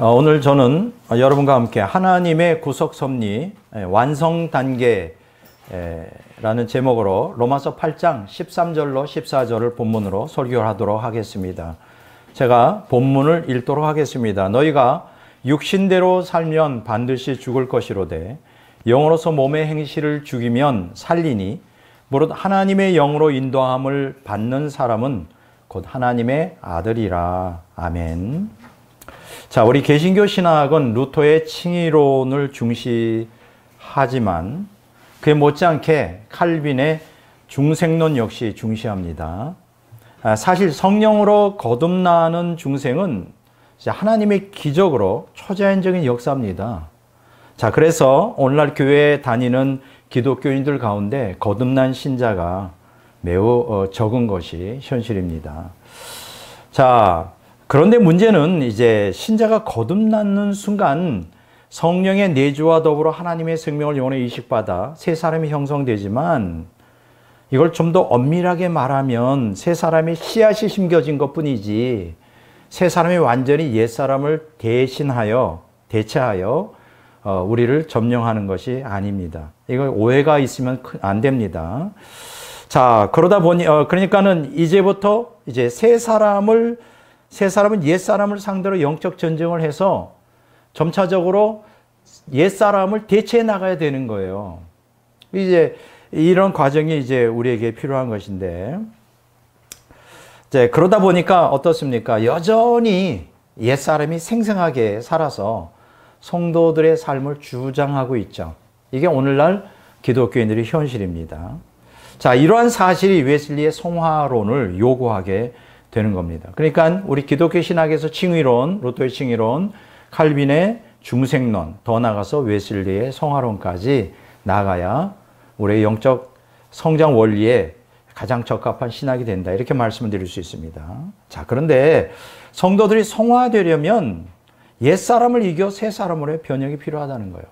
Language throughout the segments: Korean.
오늘 저는 여러분과 함께 하나님의 구속 섭리 완성 단계라는 제목으로 로마서 8장 13절로 14절을 본문으로 설교를 하도록 하겠습니다. 제가 본문을 읽도록 하겠습니다. 너희가 육신대로 살면 반드시 죽을 것이로되 영으로서 몸의 행실을 죽이면 살리니 무릇 하나님의 영으로 인도함을 받는 사람은 곧 하나님의 아들이라. 아멘. 자, 우리 개신교 신학은 루터의 칭의론을 중시하지만 그에 못지않게 칼빈의 중생론 역시 중시합니다. 사실 성령으로 거듭나는 중생은 하나님의 기적으로 초자연적인 역사입니다. 자, 그래서 오늘날 교회에 다니는 기독교인들 가운데 거듭난 신자가 매우 적은 것이 현실입니다. 자, 그런데 문제는 이제 신자가 거듭나는 순간 성령의 내주와 더불어 하나님의 생명을 영혼에 이식받아 새 사람이 형성되지만 이걸 좀 더 엄밀하게 말하면 새 사람의 씨앗이 심겨진 것뿐이지 새 사람이 완전히 옛 사람을 대체하여 우리를 점령하는 것이 아닙니다. 이거 오해가 있으면 안 됩니다. 자, 그러다 보니 그러니까는 이제부터 이제 새 사람은 옛 사람을 상대로 영적 전쟁을 해서 점차적으로 옛 사람을 대체해 나가야 되는 거예요. 이제 이런 과정이 이제 우리에게 필요한 것인데, 이제 그러다 보니까 어떻습니까? 여전히 옛 사람이 생생하게 살아서 성도들의 삶을 주장하고 있죠. 이게 오늘날 기독교인들의 현실입니다. 자, 이러한 사실이 웨슬리의 성화론을 요구하게 되는 겁니다. 그러니까 우리 기독교 신학에서 칭의론, 루터의 칭의론, 칼빈의 중생론, 더 나아가서 웨슬리의 성화론까지 나가야 우리의 영적 성장 원리에 가장 적합한 신학이 된다. 이렇게 말씀을 드릴 수 있습니다. 자, 그런데 성도들이 성화되려면 옛사람을 이겨 새 사람으로의 변형이 필요하다는 거예요.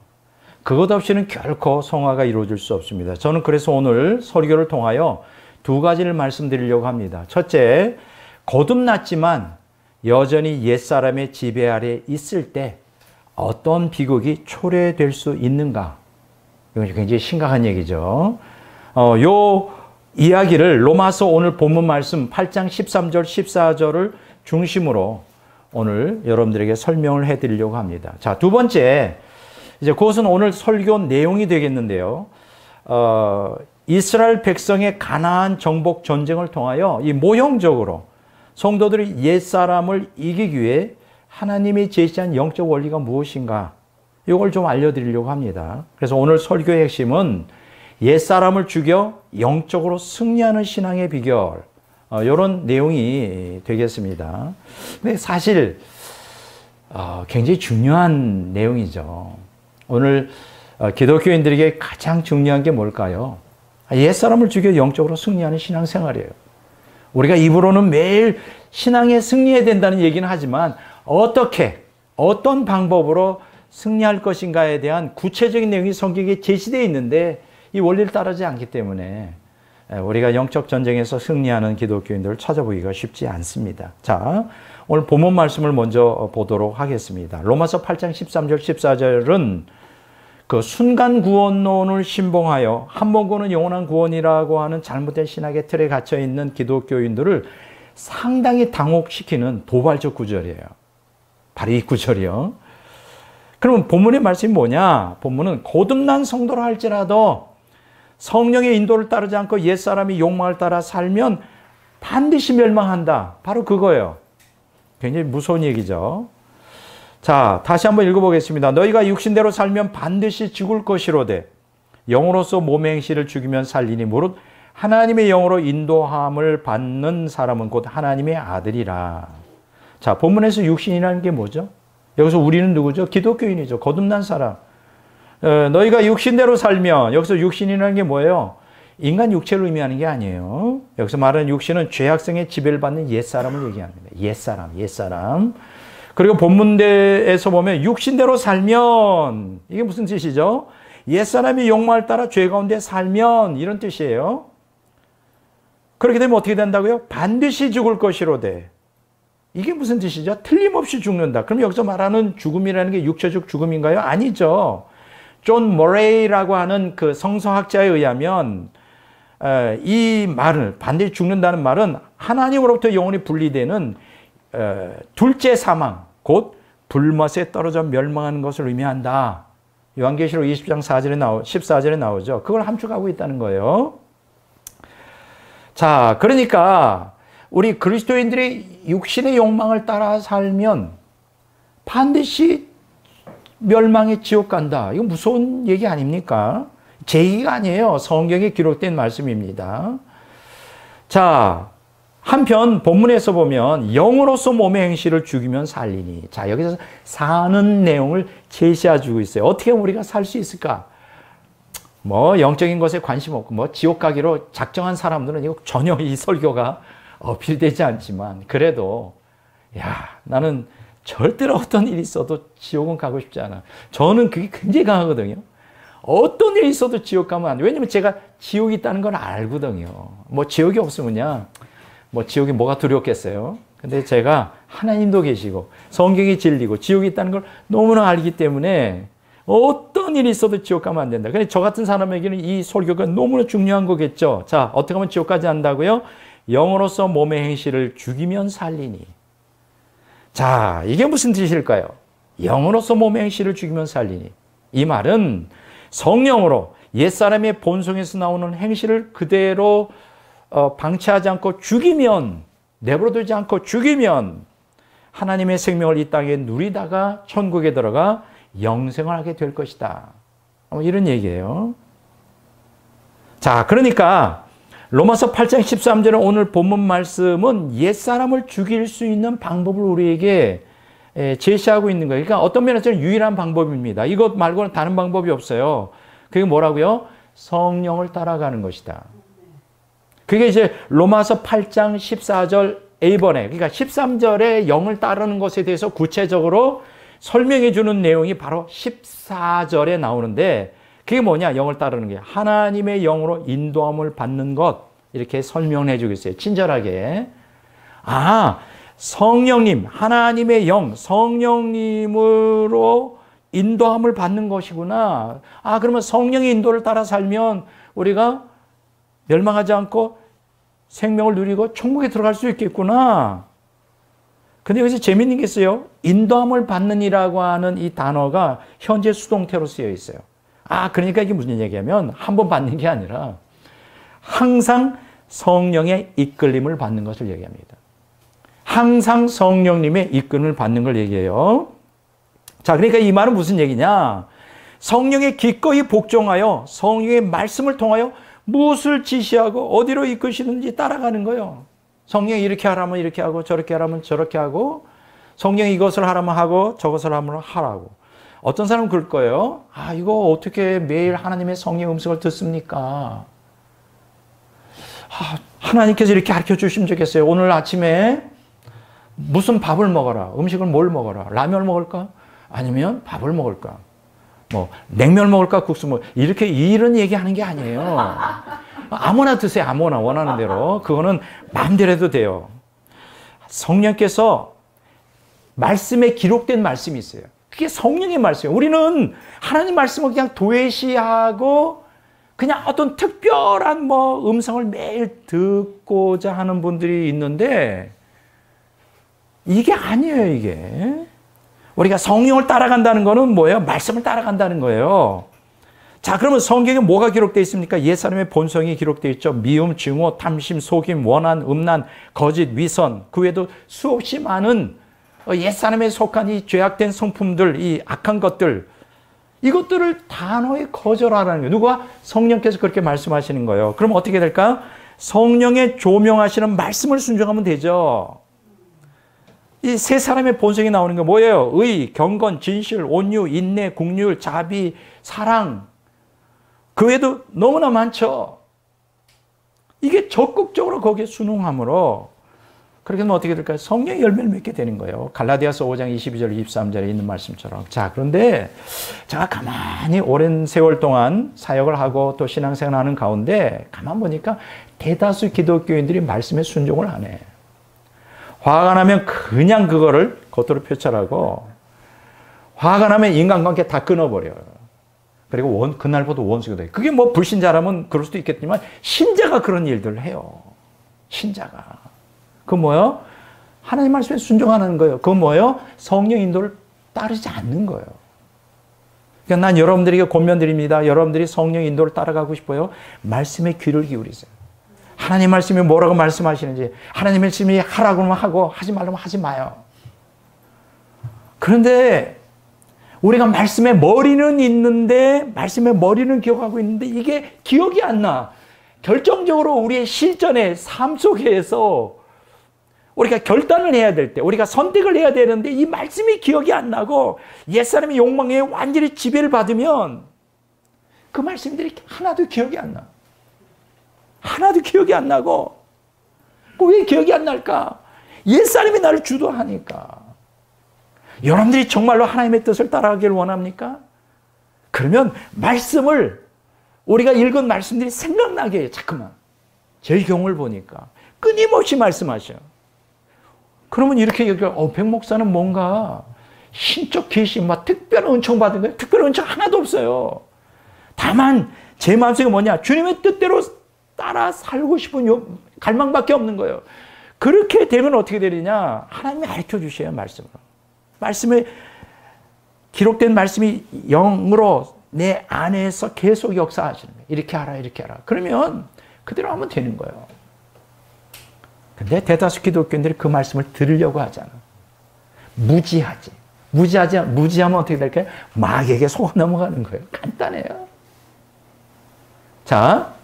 그것 없이는 결코 성화가 이루어질 수 없습니다. 저는 그래서 오늘 설교를 통하여 두 가지를 말씀드리려고 합니다. 첫째, 거듭났지만 여전히 옛사람의 지배 아래 있을 때 어떤 비극이 초래될 수 있는가? 이건 굉장히 심각한 얘기죠. 요 이야기를 로마서 오늘 본문 말씀 8장 13절, 14절을 중심으로 오늘 여러분들에게 설명을 해드리려고 합니다. 자, 두 번째, 이제 그것은 오늘 설교 내용이 되겠는데요. 이스라엘 백성의 가나안 정복 전쟁을 통하여 이 모형적으로 성도들이 옛사람을 이기기 위해 하나님이 제시한 영적 원리가 무엇인가, 이걸 좀 알려드리려고 합니다. 그래서 오늘 설교의 핵심은 옛사람을 죽여 영적으로 승리하는 신앙의 비결, 이런 내용이 되겠습니다. 근데 사실 굉장히 중요한 내용이죠. 오늘 기독교인들에게 가장 중요한 게 뭘까요? 옛사람을 죽여 영적으로 승리하는 신앙생활이에요. 우리가 입으로는 매일 신앙에 승리해야 된다는 얘기는 하지만 어떤 방법으로 승리할 것인가에 대한 구체적인 내용이 성경에 제시되어 있는데 이 원리를 따르지 않기 때문에 우리가 영적 전쟁에서 승리하는 기독교인들을 찾아보기가 쉽지 않습니다. 자, 오늘 본문 말씀을 먼저 보도록 하겠습니다. 로마서 8장 13절 14절은 그 순간 구원론을 신봉하여 한 번 구원은 영원한 구원이라고 하는 잘못된 신학의 틀에 갇혀 있는 기독교인들을 상당히 당혹시키는 도발적 구절이에요. 바로 이 구절이요. 그러면 본문의 말씀이 뭐냐? 본문은 거듭난 성도라 할지라도 성령의 인도를 따르지 않고 옛사람이 욕망을 따라 살면 반드시 멸망한다. 바로 그거예요. 굉장히 무서운 얘기죠. 자, 다시 한번 읽어보겠습니다. 너희가 육신대로 살면 반드시 죽을 것이로되 영으로서 몸의 행실을 죽이면 살리니 무릇 하나님의 영으로 인도함을 받는 사람은 곧 하나님의 아들이라. 자, 본문에서 육신이라는 게 뭐죠? 여기서 우리는 누구죠? 기독교인이죠. 거듭난 사람. 너희가 육신대로 살면, 여기서 육신이라는 게 뭐예요? 인간 육체를 의미하는 게 아니에요. 여기서 말하는 육신은 죄악성의 지배를 받는 옛사람을 얘기합니다. 옛사람. 그리고 본문대에서 보면 육신대로 살면, 이게 무슨 뜻이죠? 옛사람이 욕망을 따라 죄 가운데 살면, 이런 뜻이에요. 그렇게 되면 어떻게 된다고요? 반드시 죽을 것이로되. 이게 무슨 뜻이죠? 틀림없이 죽는다. 그럼 여기서 말하는 죽음이라는 게 육체적 죽음인가요? 아니죠. 존 머레이라고 하는 그 성서학자에 의하면 이 말을 반드시 죽는다는 말은 하나님으로부터 영혼이 분리되는 둘째 사망, 곧 불못에 떨어져 멸망하는 것을 의미한다. 요한계시록 20장 14절에 나오죠. 그걸 함축하고 있다는 거예요. 자, 그러니까 우리 그리스도인들이 육신의 욕망을 따라 살면 반드시 멸망의 지옥 간다. 이거 무서운 얘기 아닙니까? 제 얘기가 아니에요. 성경에 기록된 말씀입니다. 자, 한편 본문에서 보면 영으로서 몸의 행실을 죽이면 살리니. 자, 여기서 사는 내용을 제시해주고 있어요. 어떻게 우리가 살 수 있을까? 뭐 영적인 것에 관심 없고 뭐 지옥 가기로 작정한 사람들은 이거 전혀 이 설교가 어필되지 않지만 그래도 야, 나는 절대로 어떤 일이 있어도 지옥은 가고 싶지 않아. 저는 그게 굉장히 강하거든요. 어떤 일이 있어도 지옥 가면 안 돼. 왜냐면 제가 지옥이 있다는 걸 알거든요. 뭐 지옥이 없으면야 뭐 지옥이 뭐가 두렵겠어요. 근데 제가 하나님도 계시고 성경이 진리고 지옥이 있다는 걸 너무나 알기 때문에 어떤 일이 있어도 지옥 가면 안 된다. 그래서 저 같은 사람에게는 이 설교가 너무나 중요한 거겠죠. 자, 어떻게 하면 지옥 가지 않는다고요? 영으로서 몸의 행실을 죽이면 살리니. 자, 이게 무슨 뜻일까요? 영으로서 몸의 행실을 죽이면 살리니. 이 말은 성령으로 옛사람의 본성에서 나오는 행실을 그대로 방치하지 않고 죽이면, 내버려두지 않고 죽이면 하나님의 생명을 이 땅에 누리다가 천국에 들어가 영생을 하게 될 것이다. 이런 얘기예요. 자, 그러니까 로마서 8장 13절의 오늘 본문 말씀은 옛사람을 죽일 수 있는 방법을 우리에게 제시하고 있는 거예요. 그러니까 어떤 면에서는 유일한 방법입니다. 이것 말고는 다른 방법이 없어요. 그게 뭐라고요? 성령을 따라가는 것이다. 그게 이제 로마서 8장 14절 A번에, 그러니까 13절에 영을 따르는 것에 대해서 구체적으로 설명해 주는 내용이 바로 14절에 나오는데 그게 뭐냐? 영을 따르는 게 하나님의 영으로 인도함을 받는 것, 이렇게 설명해 주고 있어요. 친절하게. 아, 성령님, 하나님의 영, 성령님으로 인도함을 받는 것이구나. 아, 그러면 성령의 인도를 따라 살면 우리가 멸망하지 않고 생명을 누리고 천국에 들어갈 수 있겠구나. 근데 여기서 재밌는 게 있어요. 인도함을 받는 이라고 하는 이 단어가 현재 수동태로 쓰여 있어요. 아, 그러니까 이게 무슨 얘기냐면 한 번 받는 게 아니라 항상 성령의 이끌림을 받는 것을 얘기합니다. 항상 성령님의 이끌림을 받는 걸 얘기해요. 자, 그러니까 이 말은 무슨 얘기냐? 성령에 기꺼이 복종하여 성령의 말씀을 통하여 무엇을 지시하고 어디로 이끄시는지 따라가는 거예요. 성령이 이렇게 하라면 이렇게 하고 저렇게 하라면 저렇게 하고 성령이 이것을 하라면 하고 저것을 하면 하라고. 어떤 사람은 그럴 거예요. 아, 이거 어떻게 매일 하나님의 성령 음성을 듣습니까? 아, 하나님께서 이렇게 가르쳐 주시면 좋겠어요. 오늘 아침에 무슨 밥을 먹어라. 음식을 뭘 먹어라. 라면을 먹을까? 아니면 밥을 먹을까? 뭐 냉면을 먹을까? 국수 먹을까? 이렇게 이런 얘기하는 게 아니에요. 아무나 드세요. 아무나 원하는 대로. 그거는 마음대로 해도 돼요. 성령께서 말씀에 기록된 말씀이 있어요. 그게 성령의 말씀이에요. 우리는 하나님 말씀을 그냥 도외시하고 그냥 어떤 특별한 뭐 음성을 매일 듣고자 하는 분들이 있는데 이게 아니에요, 이게. 우리가 성령을 따라간다는 거는 뭐예요? 말씀을 따라간다는 거예요. 자, 그러면 성경에 뭐가 기록되어 있습니까? 옛사람의 본성이 기록되어 있죠. 미움, 증오, 탐심, 속임, 원한, 음란, 거짓, 위선, 그 외에도 수없이 많은 옛사람에 속한 이 죄악된 성품들, 이 악한 것들, 이것들을 단호히 거절하라는 거예요. 누가? 성령께서 그렇게 말씀하시는 거예요. 그럼 어떻게 될까요? 성령의 조명하시는 말씀을 순종하면 되죠. 이 세 사람의 본성이 나오는 게 뭐예요? 의, 경건, 진실, 온유, 인내, 긍휼, 자비, 사랑. 그 외에도 너무나 많죠. 이게 적극적으로 거기에 순응함으로 그렇게 하면 어떻게 될까요? 성령의 열매를 맺게 되는 거예요. 갈라디아서 5장 22절, 23절에 있는 말씀처럼. 자, 그런데 제가 가만히 오랜 세월 동안 사역을 하고 또 신앙생활을 하는 가운데 가만 보니까 대다수 기독교인들이 말씀에 순종을 안 해. 화가 나면 그냥 그거를 겉으로 표출하고, 화가 나면 인간관계 다 끊어버려요. 그리고 그날부터 원수가 돼요. 그게 뭐 불신자라면 그럴 수도 있겠지만 신자가 그런 일들을 해요. 신자가. 그 뭐요? 하나님 말씀에 순종하는 거예요. 그 뭐요? 성령 인도를 따르지 않는 거예요. 그러니까 난 여러분들에게 권면드립니다. 여러분들이 성령 인도를 따라가고 싶어요. 말씀에 귀를 기울이세요. 하나님 말씀이 뭐라고 말씀하시는지, 하나님 말씀이 하라고 하면 하고 하지 말라면 하지 마요. 그런데 우리가 말씀에 머리는 있는데, 말씀에 머리는 기억하고 있는데 이게 기억이 안 나. 결정적으로 우리의 실전의 삶 속에서 우리가 결단을 해야 될 때, 우리가 선택을 해야 되는데 이 말씀이 기억이 안 나고 옛사람의 욕망에 완전히 지배를 받으면 그 말씀들이 하나도 기억이 안 나. 하나도 기억이 안 나고. 왜 기억이 안 날까? 옛사람이 나를 주도하니까. 여러분들이 정말로 하나님의 뜻을 따라가기를 원합니까? 그러면 말씀을, 우리가 읽은 말씀들이 생각나게 해요. 자꾸만. 제 경우를 보니까 끊임없이 말씀하셔요. 그러면 이렇게 얘기해요. 백 목사는 뭔가 신적 계시, 막 특별한 은총 받은 거예요. 특별한 은총 하나도 없어요. 다만 제 마음속에 뭐냐? 주님의 뜻대로 따라 살고 싶은 갈망밖에 없는 거예요. 그렇게 되면 어떻게 되느냐? 하나님이 가르쳐 주셔요, 말씀으로. 말씀에 기록된 말씀이 영으로 내 안에서 계속 역사하시는 거예요. 이렇게 하라, 이렇게 하라. 그러면 그대로 하면 되는 거예요. 근데 대다수 기독교인들이 그 말씀을 들으려고 하잖아. 무지하지. 무지하면 어떻게 될까요? 마귀에게 속아 넘어가는 거예요. 간단해요. 자,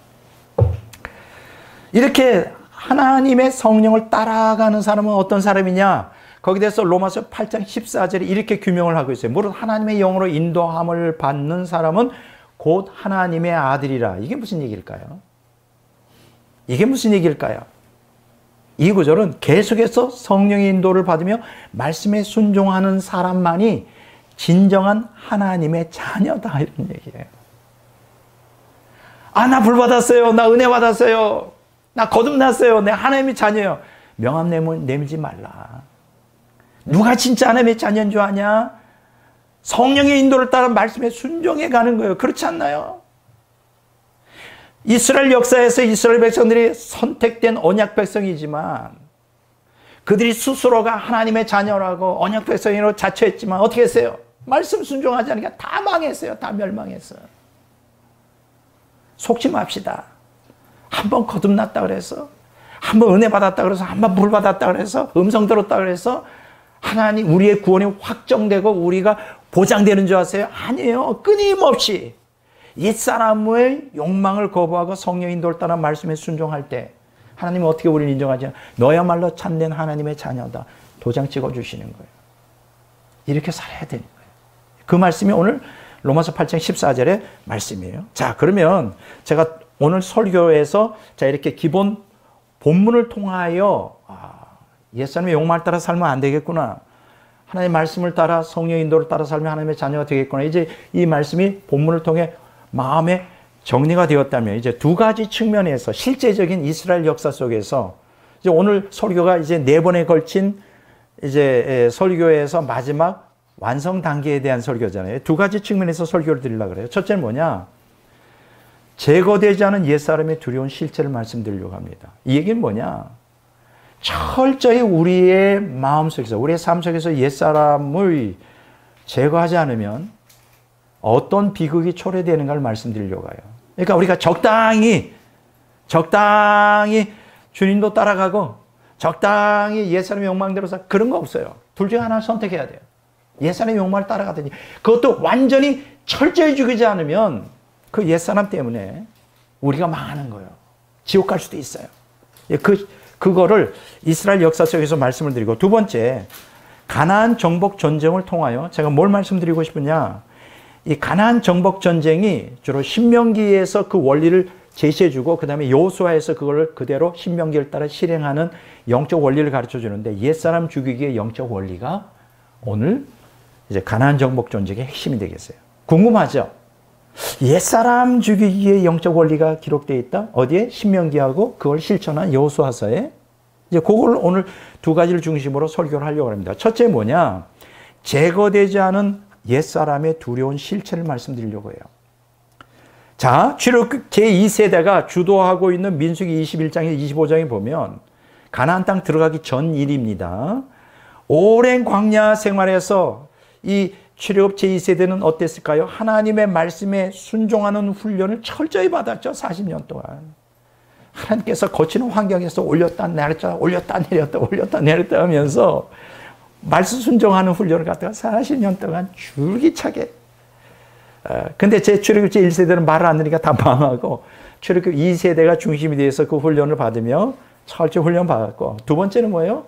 이렇게 하나님의 성령을 따라가는 사람은 어떤 사람이냐? 거기에 대해서 로마서 8장 14절에 이렇게 규명을 하고 있어요. 무릇 하나님의 영으로 인도함을 받는 사람은 곧 하나님의 아들이라. 이게 무슨 얘기일까요? 이게 무슨 얘기일까요? 이 구절은 계속해서 성령의 인도를 받으며 말씀에 순종하는 사람만이 진정한 하나님의 자녀다, 이런 얘기예요. 아, 나 불 받았어요. 나 은혜 받았어요. 나 거듭났어요. 내 하나님의 자녀예요. 명함 내밀지 말라. 누가 진짜 하나님의 자녀인 줄 아냐? 성령의 인도를 따라 말씀에 순종해 가는 거예요. 그렇지 않나요? 이스라엘 역사에서 이스라엘 백성들이 선택된 언약 백성이지만 그들이 스스로가 하나님의 자녀라고 언약 백성으로 자처했지만 어떻게 했어요? 말씀 순종하지 않으니까 다 망했어요. 다 멸망했어요. 속지 맙시다. 한번 거듭났다 그래서, 한번 은혜 받았다 그래서, 한번 불 받았다 그래서, 음성 들었다 그래서 하나님 우리의 구원이 확정되고 우리가 보장되는 줄 아세요? 아니에요. 끊임없이 옛사람의 욕망을 거부하고 성령 인도를 따라 말씀에 순종할 때 하나님은 어떻게 우리를 인정하지? 너야말로 참된 하나님의 자녀다. 도장 찍어주시는 거예요. 이렇게 살아야 되는 거예요. 그 말씀이 오늘 로마서 8장 14절의 말씀이에요. 자, 그러면 제가 오늘 설교에서 자, 이렇게 기본 본문을 통하여 옛사람의 욕망을 따라 살면 안 되겠구나. 하나님의 말씀을 따라 성령 인도를 따라 살면 하나님의 자녀가 되겠구나. 이제 이 말씀이 본문을 통해 마음에 정리가 되었다면 이제 두 가지 측면에서 실제적인 이스라엘 역사 속에서 이제 오늘 설교가 이제 4번에 걸친 이제 설교에서 마지막 완성 단계에 대한 설교잖아요. 두 가지 측면에서 설교를 드리려고 그래요. 첫째는 뭐냐? 제거되지 않은 옛사람의 두려운 실체를 말씀드리려고 합니다. 이 얘기는 뭐냐? 철저히 우리의 마음속에서, 우리의 삶 속에서 옛사람을 제거하지 않으면 어떤 비극이 초래되는가를 말씀드리려고 해요. 그러니까 우리가 적당히 주님도 따라가고 적당히 옛사람의 욕망대로 살 그런 거 없어요. 둘 중에 하나를 선택해야 돼요. 옛사람의 욕망을 따라가든지, 그것도 완전히 철저히 죽이지 않으면 그 옛사람 때문에 우리가 망하는 거예요. 지옥 갈 수도 있어요. 그거를 이스라엘 역사 속에서 말씀을 드리고, 두 번째, 가나안 정복 전쟁을 통하여 제가 뭘 말씀드리고 싶으냐? 이 가나안 정복 전쟁이 주로 신명기에서 그 원리를 제시해주고 그 다음에 여호수아에서 그걸 그대로 신명기를 따라 실행하는 영적 원리를 가르쳐 주는데, 옛사람 죽이기의 영적 원리가 오늘 이제 가나안 정복 전쟁의 핵심이 되겠어요. 궁금하죠? 옛사람 죽이기의 영적 원리가 기록되어 있다. 어디에? 신명기하고 그걸 실천한 여호수아서에. 이제 그걸 오늘 두 가지를 중심으로 설교를 하려고 합니다. 첫째 뭐냐? 제거되지 않은 옛사람의 두려운 실체를 말씀드리려고 해요. 자, 출애굽 제2세대가 주도하고 있는 민수기 21장에 25장에 보면 가나안 땅 들어가기 전 일입니다. 오랜 광야 생활에서 이 출애굽 제2세대는 어땠을까요? 하나님의 말씀에 순종하는 훈련을 철저히 받았죠. 40년 동안. 하나님께서 거치는 환경에서 올렸다 내렸다 올렸다 내렸다 올렸다 내렸다 하면서 말씀 순종하는 훈련을 갖다가 40년 동안 줄기차게. 근데 제 출애굽 제1세대는 말을 안 들으니까 다 망하고 출애굽 2세대가 중심이 돼서 그 훈련을 받으며 철저히 훈련 받았고, 두 번째는 뭐예요?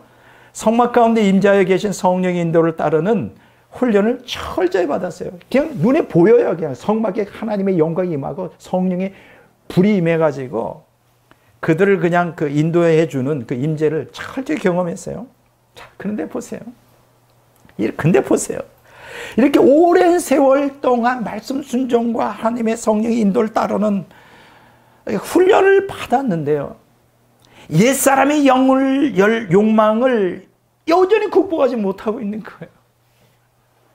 성막 가운데 임자하여 계신 성령의 인도를 따르는 훈련을 철저히 받았어요. 그냥 눈에 보여요. 그냥 성막에 하나님의 영광이 임하고 성령의 불이 임해가지고 그들을 그냥 그 인도해 주는 그 임재를 철저히 경험했어요. 자, 그런데 보세요. 이렇게 오랜 세월 동안 말씀 순종과 하나님의 성령의 인도를 따르는 훈련을 받았는데요. 옛사람의 욕망을 여전히 극복하지 못하고 있는 거예요.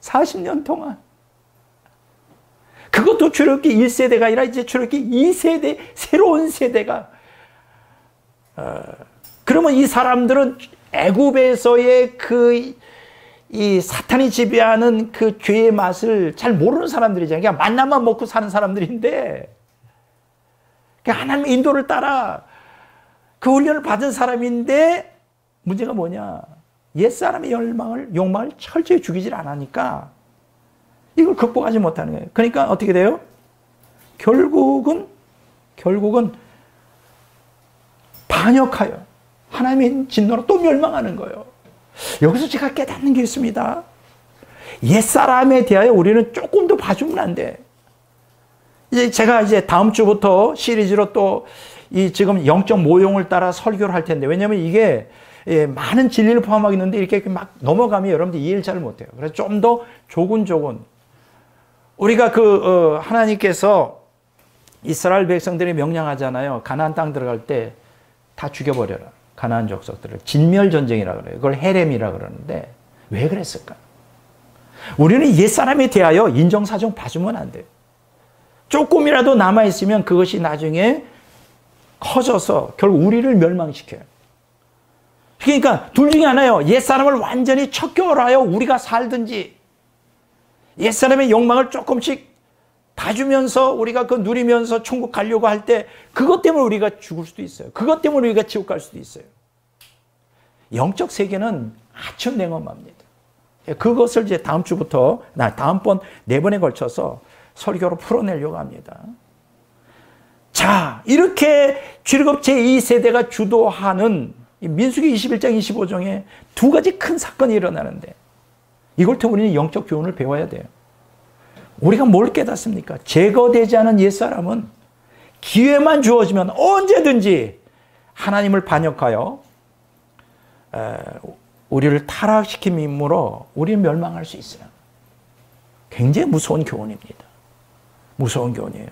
40년 동안. 그것도 출애굽기 1세대가 아니라 이제 출애굽기 2세대, 새로운 세대가. 그러면 이 사람들은 애굽에서의 이 사탄이 지배하는 그 죄의 맛을 잘 모르는 사람들이잖아요. 그냥 만나만 먹고 사는 사람들인데, 그러니까 하나님의 인도를 따라 그 훈련을 받은 사람인데, 문제가 뭐냐? 옛사람의 욕망을 철저히 죽이질 않으니까 이걸 극복하지 못하는 거예요. 그러니까 어떻게 돼요? 결국은 반역하여 하나님의 진노로 또 멸망하는 거예요. 여기서 제가 깨닫는 게 있습니다. 옛사람에 대하여 우리는 조금 더 봐주면 안 돼. 제가 다음 주부터 시리즈로 또 이 지금 영적 모형을 따라 설교를 할 텐데, 왜냐하면 이게 많은 진리를 포함하고 있는데 이렇게 막 넘어가면 여러분들 이해를 잘 못해요. 그래서 좀 더 조근조근 우리가 하나님께서 이스라엘 백성들이 명령하잖아요. 가나안 땅 들어갈 때 다 죽여버려라. 가나안 족속들을. 진멸전쟁이라 그래요. 그걸 헤렘이라 그러는데 왜 그랬을까? 우리는 옛사람에 대하여 인정사정 봐주면 안 돼요. 조금이라도 남아있으면 그것이 나중에 커져서 결국 우리를 멸망시켜요. 그러니까 둘 중에 하나예요. 옛사람을 완전히 척결하여 우리가 살든지, 옛사람의 욕망을 조금씩 봐주면서 우리가 그 누리면서 천국 가려고 할 때 그것 때문에 우리가 죽을 수도 있어요. 그것 때문에 우리가 지옥 갈 수도 있어요. 영적 세계는 아주 냉엄합니다. 그것을 이제 다음 주부터, 다음번 4번에 걸쳐서 설교로 풀어내려고 합니다. 자, 이렇게 출애굽 제2세대가 주도하는 민수기 21장 25장에 두 가지 큰 사건이 일어나는데, 이걸 통해 우리는 영적 교훈을 배워야 돼요. 우리가 뭘 깨닫습니까? 제거되지 않은 옛사람은 기회만 주어지면 언제든지 하나님을 반역하여 우리를 타락시킴으로 우리는 멸망할 수 있어요. 굉장히 무서운 교훈입니다. 무서운 교훈이에요.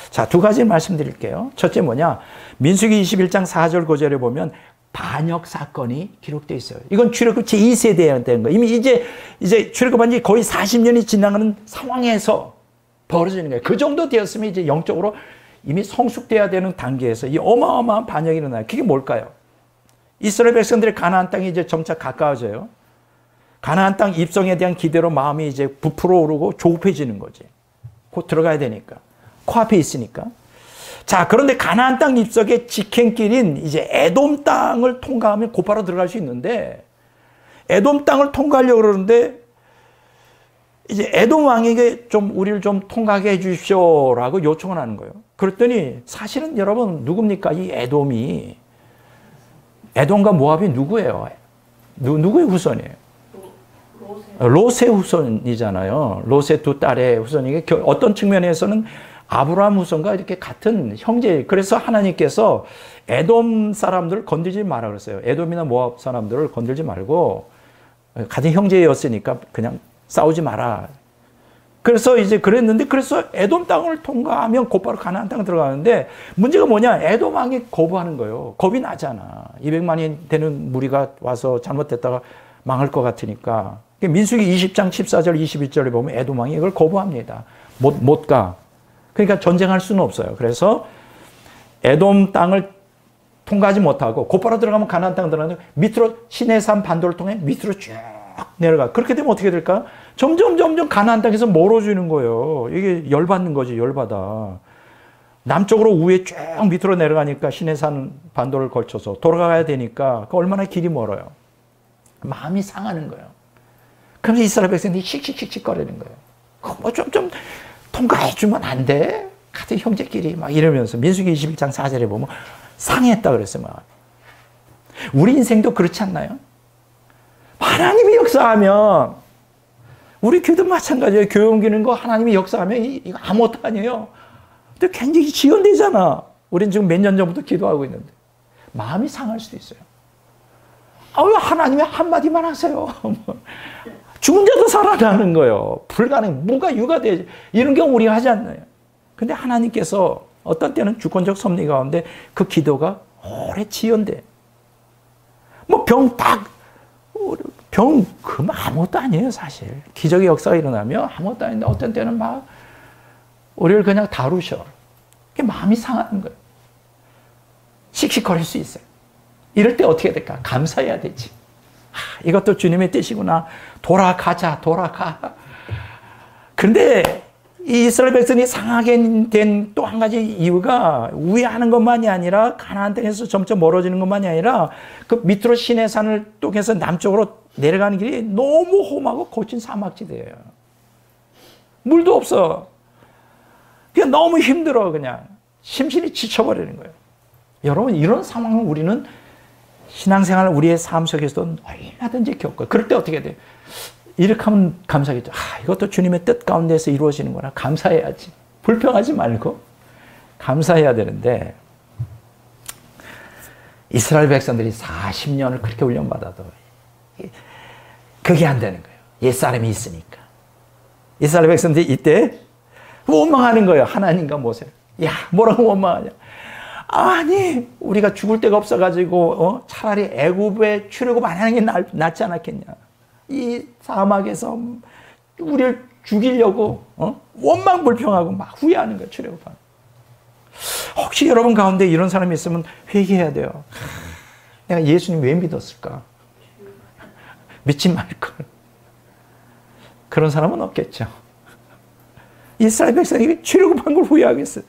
자, 두 가지 말씀드릴게요. 첫째 뭐냐? 민수기 21장 4절 5절에 보면 반역 사건이 기록되어 있어요. 이건 출애굽 제2세대에 된 거예요. 이미 이제 출애굽한 지 거의 40년이 지나가는 상황에서 벌어지는 거예요. 그 정도 되었으면 이제 영적으로 이미 성숙돼야 되는 단계에서 이 어마어마한 반역이 일어나요. 그게 뭘까요? 이스라엘 백성들의 가나안 땅이 이제 점차 가까워져요. 가나안 땅 입성에 대한 기대로 마음이 이제 부풀어 오르고 조급해지는 거지. 곧 들어가야 되니까. 코앞에 있으니까. 자, 그런데 가나안 땅 입성의 직행길인 이제 에돔 땅을 통과하면 곧바로 들어갈 수 있는데, 에돔 땅을 통과하려고 그러는데 이제 에돔 왕에게 좀 우리를 좀 통과하게 해 주십시오라고 요청을 하는 거예요. 그랬더니 사실은 여러분 누굽니까? 이 에돔이, 에돔과 모압이 누구예요? 누구의 후손이에요? 롯의 후손이잖아요. 롯의 두 딸의 후손이게 어떤 측면에서는 아브라함 후손과 이렇게 같은 형제. 그래서 하나님께서 에돔 사람들을 건들지 마라 그랬어요. 에돔이나 모압 사람들을 건들지 말고 같은 형제였으니까 그냥 싸우지 마라. 그래서 이제 그랬는데, 그래서 에돔 땅을 통과하면 곧바로 가나안 땅 들어가는데, 문제가 뭐냐? 에돔 왕이 거부하는 거예요. 겁이 나잖아. 200만이 되는 무리가 와서 잘못됐다가 망할 것 같으니까. 민수기 20장 14절 21절에 보면 에돔 왕이 이걸 거부합니다. 못 가. 그러니까 전쟁할 수는 없어요. 그래서 에돔 땅을 통과하지 못하고 곧바로 들어가면 가나안 땅 들어가는데, 밑으로 시내산 반도를 통해 밑으로 쭉 내려가. 그렇게 되면 어떻게 될까? 점점 가나안 땅에서 멀어지는 거예요. 이게 열받는 거지, 열받아. 남쪽으로 우에 쭉 밑으로 내려가니까 시내산 반도를 걸쳐서 돌아가야 되니까 얼마나 길이 멀어요. 마음이 상하는 거예요. 그러면서 이스라엘 백성들이 씩씩씩씩 거리는 거예요. 뭐 좀 통과해주면 안 돼? 같은 형제끼리 막 이러면서 민수기 21장 4절에 보면 상했다 그랬어요. 막. 우리 인생도 그렇지 않나요? 하나님이 역사하면, 우리 교회도 마찬가지예요. 교회 옮기는 거 하나님이 역사하면 이거 아무것도 아니에요. 근데 굉장히 지연되잖아. 우린 지금 몇 년 전부터 기도하고 있는데. 마음이 상할 수도 있어요. 왜 하나님이 한마디만 하세요. 죽은 자도 살아나는 거예요. 불가능. 뭐가 유가되지. 이런 경우 우리가 하지 않나요? 근데 하나님께서 어떤 때는 주권적 섭리 가운데 그 기도가 오래 지연돼. 뭐 병 그럼 아무것도 아니에요, 사실. 기적의 역사가 일어나면 아무것도 아닌데 어떤 때는 막 우리를 그냥 다루셔. 그게 마음이 상하는 거예요. 씩씩거릴 수 있어요. 이럴 때 어떻게 될까? 감사해야 되지. 이것도 주님의 뜻이구나. 돌아가자, 돌아가. 근데 이 이스라엘 백성이 상하게 된 또 한 가지 이유가 우회하는 것만이 아니라 가나안 땅에서 점점 멀어지는 것만이 아니라 그 밑으로 시내산을 통해서 남쪽으로 내려가는 길이 너무 험하고 거친 사막지대예요. 물도 없어. 그냥 너무 힘들어. 그냥 심신이 지쳐버리는 거예요. 여러분, 이런 상황을 우리는 신앙생활 우리의 삶 속에서도 얼마든지 겪어요. 그럴 때 어떻게 돼요? 이렇게 하면 감사하겠죠. 이것도 주님의 뜻 가운데서 이루어지는구나. 감사해야지. 불평하지 말고 감사해야 되는데, 이스라엘 백성들이 40년을 그렇게 훈련받아도 그게 안 되는 거예요. 옛사람이 있으니까. 이스라엘 백성들이 이때 원망하는 거예요. 하나님과 모세. 야, 뭐라고 원망하냐. 아니, 우리가 죽을 데가 없어가지고 차라리 애굽에 출애굽 안 하는 게 낫지 않았겠냐. 이 사막에서 우리를 죽이려고 원망 불평하고 막 후회하는 거예요. 출애굽하는. 혹시 여러분 가운데 이런 사람이 있으면 회개해야 돼요. 내가 예수님 왜 믿었을까? 믿지 말걸. 그런 사람은 없겠죠. 이스라엘 백성이 출애굽한 걸 후회하겠어요.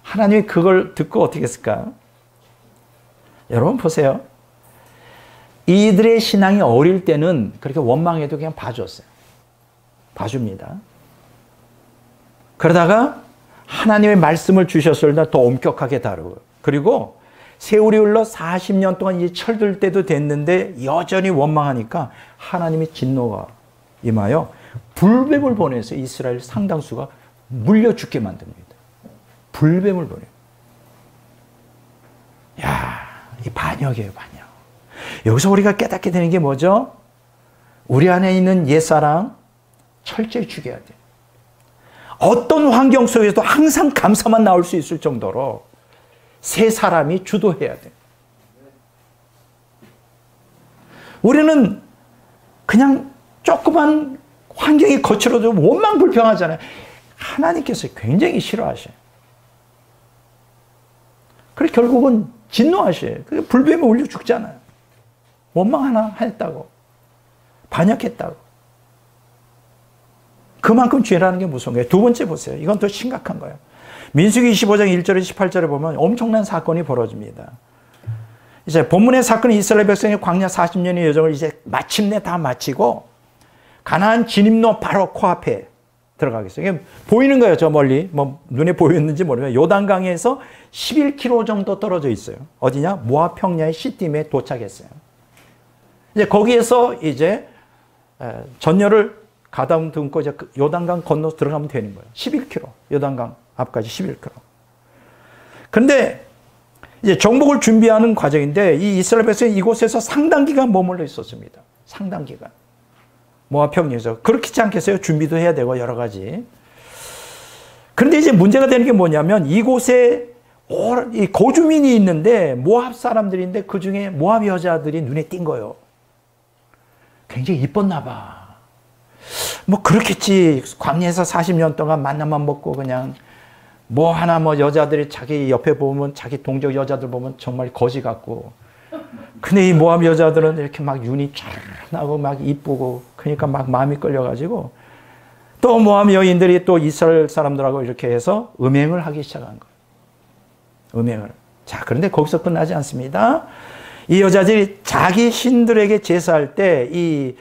하나님이 그걸 듣고 어떻게 했을까? 여러분 보세요. 이들의 신앙이 어릴 때는 그렇게 원망해도 그냥 봐줬어요. 봐줍니다. 그러다가 하나님의 말씀을 주셨을 때 더 엄격하게 다루고, 그리고 세월이 흘러 40년 동안 이제 철들 때도 됐는데 여전히 원망하니까 하나님의 진노가 임하여 불뱀을 보내서 이스라엘 상당수가 물려 죽게 만듭니다. 불뱀을 보내요. 야, 이 반역이에요, 반역. 여기서 우리가 깨닫게 되는 게 뭐죠? 우리 안에 있는 옛사람 철저히 죽여야 돼. 어떤 환경 속에서도 항상 감사만 나올 수 있을 정도로 새 사람이 주도해야 돼. 우리는 그냥 조그만 환경이 거칠어도 원망 불평하잖아요. 하나님께서 굉장히 싫어하셔요. 그래 결국은 진노하셔요. 불뱀에 올려 죽잖아요. 원망 하나 했다고. 반역했다고. 그만큼 죄라는 게 무서운 거예요. 두 번째 보세요. 이건 더 심각한 거예요. 민수기 25장 1절에서 18절에 보면 엄청난 사건이 벌어집니다. 이제 본문의 사건은 이스라엘 백성의 광야 40년의 여정을 이제 마침내 다 마치고 가나안 진입로 바로 코앞에 들어가겠어요. 이게 보이는 거예요. 저 멀리. 뭐 눈에 보였는지 모르겠어요. 요단강에서 11km 정도 떨어져 있어요. 어디냐? 모압 평야의 시딤에 도착했어요. 이제 거기에서 이제 전열을 가다듬고 이제 요단강 건너 들어가면 되는 거예요. 11km. 요단강 앞까지 11km. 근데 이제 정복을 준비하는 과정인데 이 이스라엘 백성이 이곳에서 상당 기간 머물러 있었습니다. 상당 기간. 모압 평지에서. 그렇지 않겠어요? 준비도 해야 되고 여러 가지. 그런데 이제 문제가 되는 게 뭐냐면 이곳에 이 거주민이 있는데 모압 사람들인데 그중에 모압 여자들이 눈에 띈 거예요. 굉장히 이뻤나 봐. 뭐 그렇겠지. 광야에서 40년 동안 만나만 먹고 그냥 뭐 하나 뭐 여자들이 자기 옆에 보면 자기 동족 여자들 보면 정말 거지 같고. 근데 이 모압 여자들은 이렇게 막 윤이 쫙 나고 막 이쁘고 그러니까 막 마음이 끌려가지고 또 모압 여인들이 또 이스라엘 사람들하고 이렇게 해서 음행을 하기 시작한 거예요. 음행을. 자, 그런데 거기서 끝나지 않습니다. 이 여자들이 자기 신들에게 제사할 때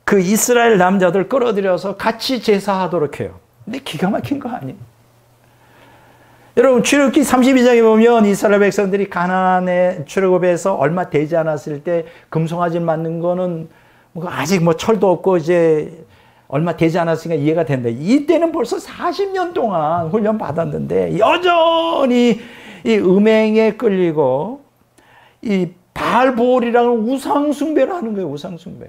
그 이스라엘 남자들 끌어들여서 같이 제사하도록 해요. 근데 기가 막힌 거 아니에요? 여러분 출애굽기 32장에 보면 이스라엘 백성들이 가나안에 출애굽해서 얼마 되지 않았을 때 금송아지 맞는 거는 아직 뭐 철도 없고 이제 얼마 되지 않았으니까 이해가 된다. 이때는 벌써 40년 동안 훈련 받았는데 여전히 이 음행에 끌리고 이 바알보올이라는 우상숭배를 하는 거예요. 우상숭배.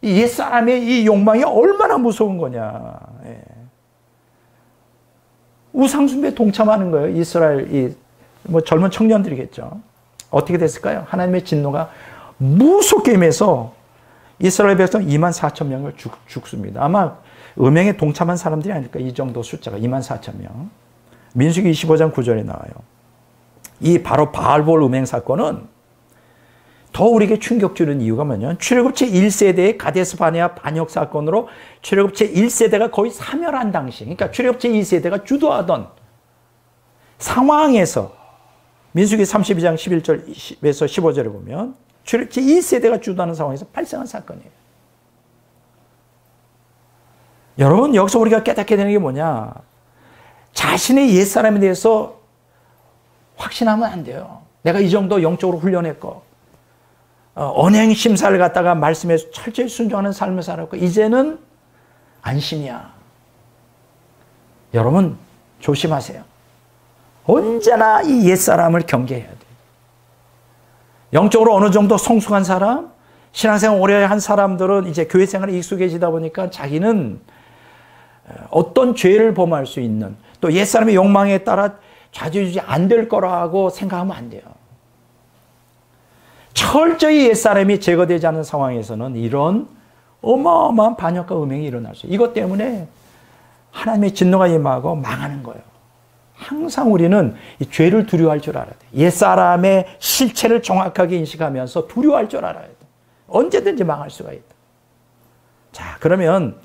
이 옛사람의 이 욕망이 얼마나 무서운 거냐. 예. 우상숭배에 동참하는 거예요. 이스라엘 뭐 젊은 청년들이겠죠. 어떻게 됐을까요? 하나님의 진노가 무섭게 임해서 이스라엘 백성 2만 4천 명을 죽습니다. 아마 음행에 동참한 사람들이 아닐까. 이 정도 숫자가 2만 4천 명. 민수기 25장 9절에 나와요. 이 바로 바알볼 음행 사건은 더 우리에게 충격 주는 이유가 뭐냐면 출애굽 제1세대의 가데스 바네아 반역 사건으로 출애굽 제1세대가 거의 사멸한 당시, 그러니까 출애굽 제2세대가 주도하던 상황에서 민수기 32장 11절에서 15절에 보면 출애굽 제1세대가 주도하는 상황에서 발생한 사건이에요. 여러분 여기서 우리가 깨닫게 되는 게 뭐냐? 자신의 옛사람에 대해서 확신하면 안 돼요. 내가 이 정도 영적으로 훈련했고 언행 심사를 갖다가 말씀에 철저히 순종하는 삶을 살았고 이제는 안심이야. 여러분 조심하세요. 언제나 이 옛사람을 경계해야 돼요. 영적으로 어느 정도 성숙한 사람, 신앙생활 오래 한 사람들은 이제 교회 생활에 익숙해지다 보니까 자기는 어떤 죄를 범할 수 있는 또 옛사람의 욕망에 따라 좌지우지 안 될 거라고 생각하면 안 돼요. 철저히 옛사람이 제거되지 않은 상황에서는 이런 어마어마한 반역과 음행이 일어날 수 있어요. 이것 때문에 하나님의 진노가 임하고 망하는 거예요. 항상 우리는 이 죄를 두려워할 줄 알아야 돼요. 옛사람의 실체를 정확하게 인식하면서 두려워할 줄 알아야 돼요. 언제든지 망할 수가 있다. 자, 그러면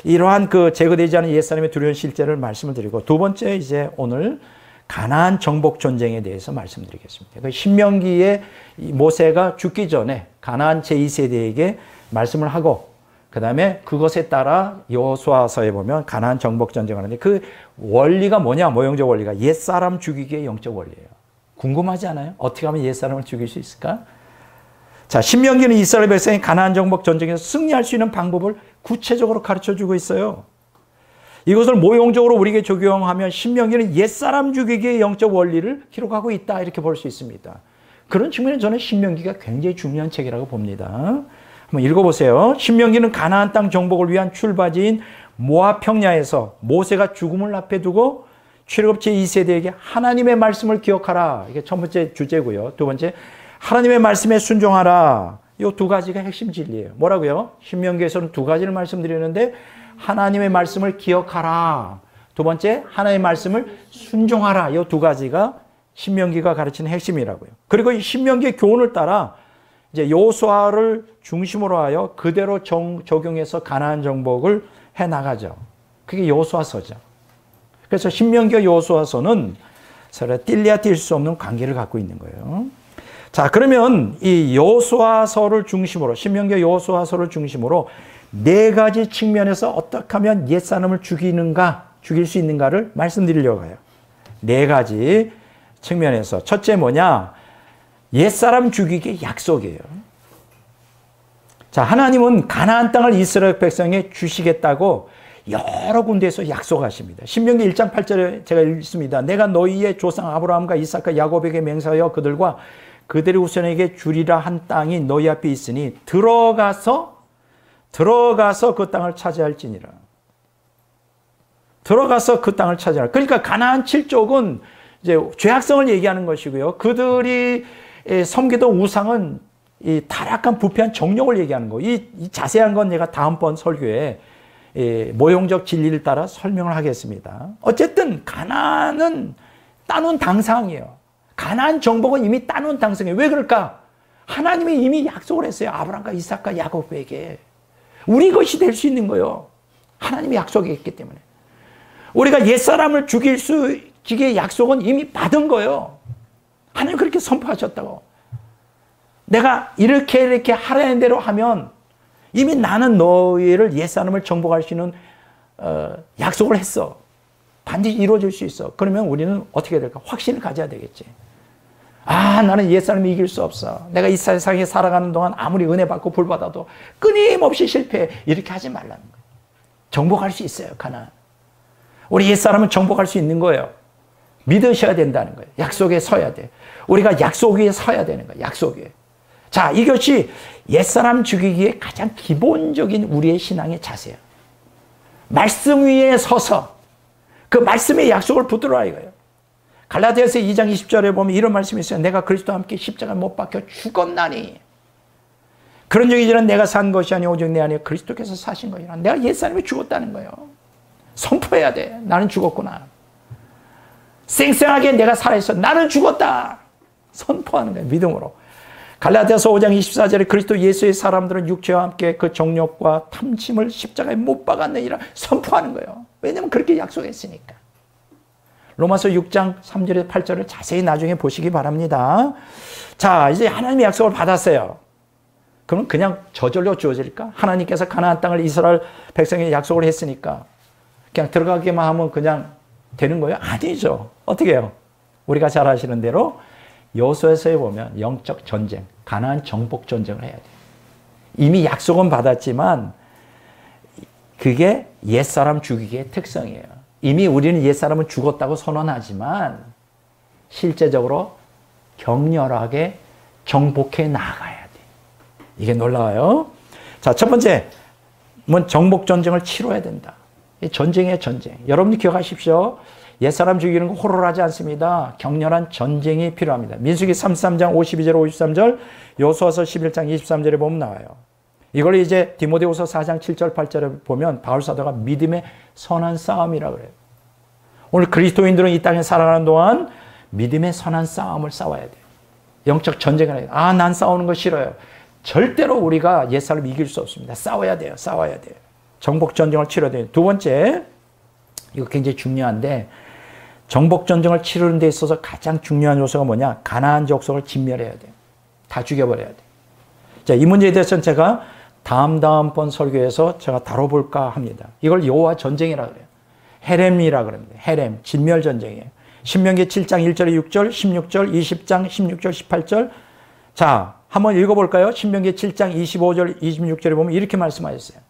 이러한 그 제거되지 않은 옛사람의 두려운 실제를 말씀을 드리고 두 번째 이제 오늘 가나안 정복 전쟁에 대해서 말씀드리겠습니다. 그 신명기에 모세가 죽기 전에 가나안 제2세대에게 말씀을 하고 그 다음에 그것에 따라 여호수아서에 보면 가나안 정복 전쟁을 하는데 그 원리가 뭐냐? 모형적 원리가 옛사람 죽이기의 영적 원리예요. 궁금하지 않아요? 어떻게 하면 옛사람을 죽일 수 있을까? 자, 신명기는 이스라엘 백성이 가나안 정복 전쟁에서 승리할 수 있는 방법을 구체적으로 가르쳐주고 있어요. 이것을 모형적으로 우리에게 적용하면 신명기는 옛사람 죽이기의 영적 원리를 기록하고 있다 이렇게 볼 수 있습니다. 그런 측면에서 저는 신명기가 굉장히 중요한 책이라고 봅니다. 한번 읽어보세요. 신명기는 가나안 땅 정복을 위한 출발지인 모압 평야에서 모세가 죽음을 앞에 두고 출애굽 제2세대에게 하나님의 말씀을 기억하라. 이게 첫 번째 주제고요. 두 번째, 하나님의 말씀에 순종하라. 이 두 가지가 핵심 진리예요. 뭐라고요? 신명기에서는 두 가지를 말씀드리는데 하나님의 말씀을 기억하라. 두 번째, 하나님의 말씀을 순종하라. 이 두 가지가 신명기가 가르치는 핵심이라고요. 그리고 이 신명기의 교훈을 따라 이제 여호수아를 중심으로 하여 그대로 적용해서 가나안 정복을 해 나가죠. 그게 여호수아서죠. 그래서 신명기와 여호수아서는 서로 뗄래야 뗄 수 없는 관계를 갖고 있는 거예요. 자, 그러면 이 여호수아서를 중심으로 신명기와 여호수아서를 중심으로 네 가지 측면에서 어떻게 하면 옛사람을 죽일 수 있는가를 말씀드리려고 해요. 네 가지 측면에서. 첫째 뭐냐? 옛사람 죽이기의 약속이에요. 자, 하나님은 가나안 땅을 이스라엘 백성에 주시겠다고 여러 군데에서 약속하십니다. 신명기 1장 8절에 제가 읽습니다. 내가 너희의 조상 아브라함과 이삭과 야곱에게 맹세하여 그들과 그들의 후손에게 주리라 한 땅이 너희 앞에 있으니 들어가서 들어가서 그 땅을 차지할지니라. 들어가서 그 땅을 차지하라. 그러니까 가나안 7족은 이제 죄악성을 얘기하는 것이고요. 그들이 섬기던 우상은 이 타락한 부패한 정욕을 얘기하는 거. 이 자세한 건 제가 다음번 설교에 모형적 진리를 따라 설명을 하겠습니다. 어쨌든 가나안은 따놓은 당상이에요. 가나안 정복은 이미 따놓은 당상이에요. 왜 그럴까? 하나님이 이미 약속을 했어요. 아브라함과 이삭과 야곱에게. 우리 것이 될 수 있는 거예요. 하나님이 약속했기 때문에. 우리가 옛사람을 죽이게 약속은 이미 받은 거예요. 하나님 그렇게 선포하셨다고. 내가 이렇게 하라는 대로 하면 이미 나는 너희를 옛사람을 정복할 수 있는 약속을 했어. 반드시 이루어질 수 있어. 그러면 우리는 어떻게 될까? 확신을 가져야 되겠지. 아, 나는 옛사람이 이길 수 없어. 내가 이 세상에 살아가는 동안 아무리 은혜 받고 볼 받아도 끊임없이 실패해. 이렇게 하지 말라는 거예요. 정복할 수 있어요, 가나안. 우리 옛사람은 정복할 수 있는 거예요. 믿으셔야 된다는 거예요. 약속에 서야 돼. 우리가 약속 위에 서야 되는 거예요. 약속 위에. 자, 이것이 옛사람 죽이기에 가장 기본적인 우리의 신앙의 자세예요. 말씀 위에 서서 그 말씀의 약속을 붙들어라 이거예요. 갈라디아서 2장 20절에 보면 이런 말씀이 있어요. 내가 그리스도와 함께 십자가에 못 박혀 죽었나니 그런 적이 이제는 내가 산 것이 아니오 오직 내 안에 그리스도께서 사신 것이라. 내가 옛사람이 죽었다는 거예요. 선포해야 돼. 나는 죽었구나. 쌩쌩하게 내가 살아있어. 나는 죽었다. 선포하는 거예요. 믿음으로. 갈라디아서 5장 24절에 그리스도 예수의 사람들은 육체와 함께 그 정욕과 탐심을 십자가에 못 박았느니라 선포하는 거예요. 왜냐하면 그렇게 약속했으니까. 로마서 6장 3절에서 8절을 자세히 나중에 보시기 바랍니다. 자, 이제 하나님의 약속을 받았어요. 그럼 그냥 저절로 주어질까? 하나님께서 가나안 땅을 이스라엘 백성에게 약속을 했으니까 그냥 들어가기만 하면 그냥 되는 거예요? 아니죠. 어떻게 해요? 우리가 잘 아시는 대로 여호수아서에 보면 영적 전쟁, 가나안 정복 전쟁을 해야 돼요. 이미 약속은 받았지만 그게 옛사람 죽이기의 특성이에요. 이미 우리는 옛사람은 죽었다고 선언하지만 실제적으로 격렬하게 정복해 나가야 돼. 이게 놀라워요. 자, 첫 번째, 정복 전쟁을 치러야 된다. 전쟁이에요, 전쟁. 여러분들 기억하십시오. 옛사람 죽이는 거 호로하지 않습니다. 격렬한 전쟁이 필요합니다. 민수기 33장 52절 53절, 여호수아서 11장 23절에 보면 나와요. 이걸 이제 디모데후서 4장 7절 8절에 보면 바울 사도가 믿음의 선한 싸움이라고 그래요. 오늘 그리스도인들은 이 땅에 살아가는 동안 믿음의 선한 싸움을 싸워야 돼요. 영적 전쟁을 해야 돼요. 아, 난 싸우는 거 싫어요. 절대로 우리가 옛사람 이길 수 없습니다. 싸워야 돼요. 싸워야 돼요. 정복 전쟁을 치러야 돼요. 두 번째, 이거 굉장히 중요한데 정복 전쟁을 치르는 데 있어서 가장 중요한 요소가 뭐냐? 가나안 족속을 진멸해야 돼요. 다 죽여버려야 돼요. 자, 이 문제에 대해서는 제가 다음번 설교에서 제가 다뤄볼까 합니다. 이걸 여호와 전쟁이라고 그래요. 헤렘이라 그럽니다. 헤렘, 진멸 전쟁이에요. 신명기 7장 1절 6절, 16절, 20장 16절 18절. 자, 한번 읽어볼까요? 신명기 7장 25절 26절에 보면 이렇게 말씀하셨어요.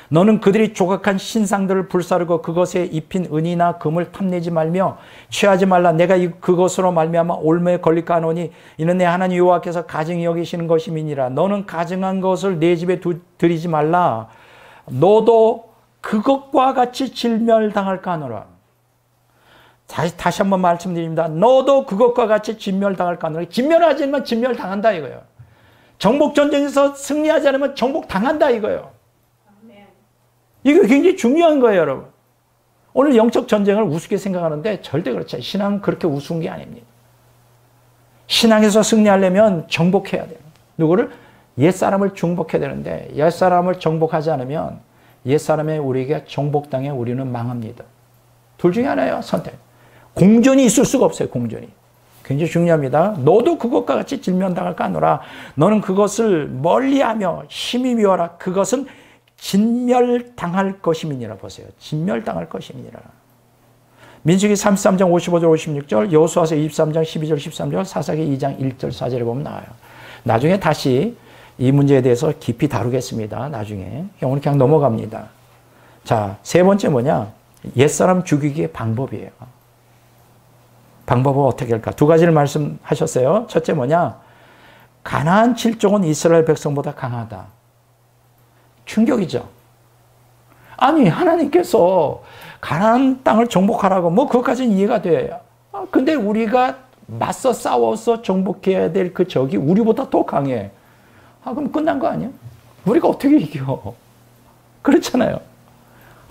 너는 그들이 조각한 신상들을 불사르고 그것에 입힌 은이나 금을 탐내지 말며 취하지 말라. 내가 그것으로 말미암아 올무에 걸릴까 하노니 이는 내 하나님 여호와께서 가증히 여기시는 것임이니라. 너는 가증한 것을 내 집에 들이지 말라. 너도 그것과 같이 진멸당할까 하노라. 다시 한번 말씀드립니다. 너도 그것과 같이 진멸당할까 하노라. 진멸하지 않으면 진멸당한다 이거예요. 정복전쟁에서 승리하지 않으면 정복당한다 이거예요. 이거 굉장히 중요한 거예요, 여러분. 오늘 영적 전쟁을 우습게 생각하는데 절대 그렇지 않아요. 신앙은 그렇게 우스운 게 아닙니다. 신앙에서 승리하려면 정복해야 돼요. 누구를? 옛사람을 정복해야 되는데 옛사람을 정복하지 않으면 옛사람의 우리에게 정복당해 우리는 망합니다. 둘 중에 하나예요, 선택. 공존이 있을 수가 없어요, 공존이. 굉장히 중요합니다. 너도 그것과 같이 진멸당할까 하노라. 너는 그것을 멀리하며 심히 미워라. 그것은 진멸당할 것임이니라. 보세요. 진멸당할 것임이니라. 민수기 33장 55절 56절, 여호수아서 23장 12절 13절, 사사기 2장 1절 4절에 보면 나와요. 나중에 다시 이 문제에 대해서 깊이 다루겠습니다. 나중에. 오늘 그냥 넘어갑니다. 자, 세 번째 뭐냐? 옛사람 죽이기의 방법이에요. 방법은 어떻게 할까? 두 가지를 말씀하셨어요. 첫째 뭐냐? 가나안 7족은 이스라엘 백성보다 강하다. 충격이죠. 아니, 하나님께서 가나안 땅을 정복하라고 뭐 그것까지는 이해가 돼요. 근데 우리가 맞서 싸워서 정복해야 될 그 적이 우리보다 더 강해. 그럼 끝난 거 아니야? 우리가 어떻게 이겨? 그렇잖아요.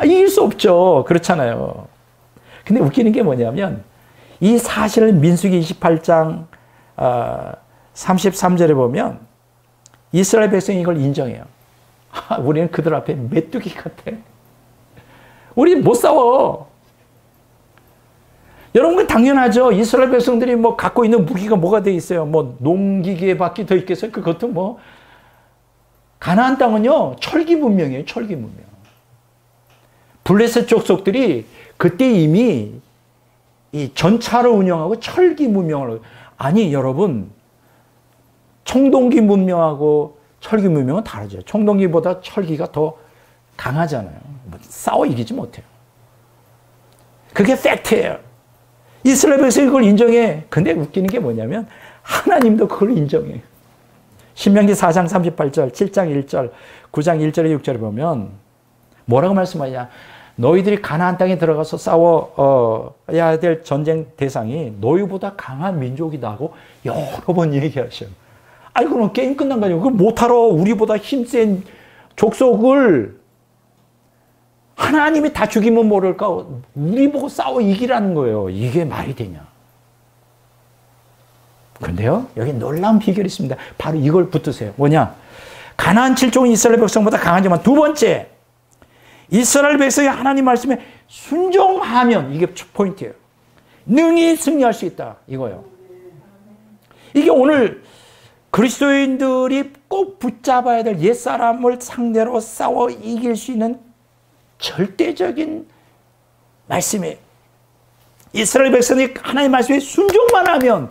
이길 수 없죠. 그렇잖아요. 근데 웃기는 게 뭐냐면 이 사실을 민수기 28장 33절에 보면 이스라엘 백성이 이걸 인정해요. 우리는 그들 앞에 메뚜기 같아. 우리 못 싸워. 여러분, 당연하죠. 이스라엘 백성들이 뭐 갖고 있는 무기가 뭐가 돼 있어요? 뭐 농기계 밖에 더 있겠어요? 그것도 뭐 가나안 땅은요 철기 문명이에요. 철기 문명. 블레셋 족속들이 그때 이미 이 전차를 운영하고 철기 문명을 아니 여러분 청동기 문명하고 철기 문명은 다르죠. 청동기보다 철기가 더 강하잖아요. 뭐 싸워 이기지 못해요. 그게 팩트예요. 이스라엘 백성이 그걸 인정해. 근데 웃기는 게 뭐냐면 하나님도 그걸 인정해. 신명기 4장 38절, 7장 1절, 9장 1절에 6절에 보면 뭐라고 말씀하냐. 너희들이 가나안 땅에 들어가서 싸워야 될 전쟁 대상이 너희보다 강한 민족이다 고 여러 번 얘기하셔요. 아니 그럼 게임 끝난 거 아니에요. 그걸 못하러 우리보다 힘센 족속을 하나님이 다 죽이면 모를까 우리 보고 싸워 이기라는 거예요. 이게 말이 되냐. 그런데요 여기 놀라운 비결이 있습니다. 바로 이걸 붙드세요. 뭐냐. 가나안 7족은 이스라엘 백성보다 강하지만 두 번째 이스라엘 백성이 하나님 말씀에 순종하면 이게 포인트예요. 능히 승리할 수 있다. 이거예요. 이게 오늘 그리스도인들이 꼭 붙잡아야 될 옛사람을 상대로 싸워 이길 수 있는 절대적인 말씀이에요. 이스라엘 백성이 하나님 말씀에 순종만 하면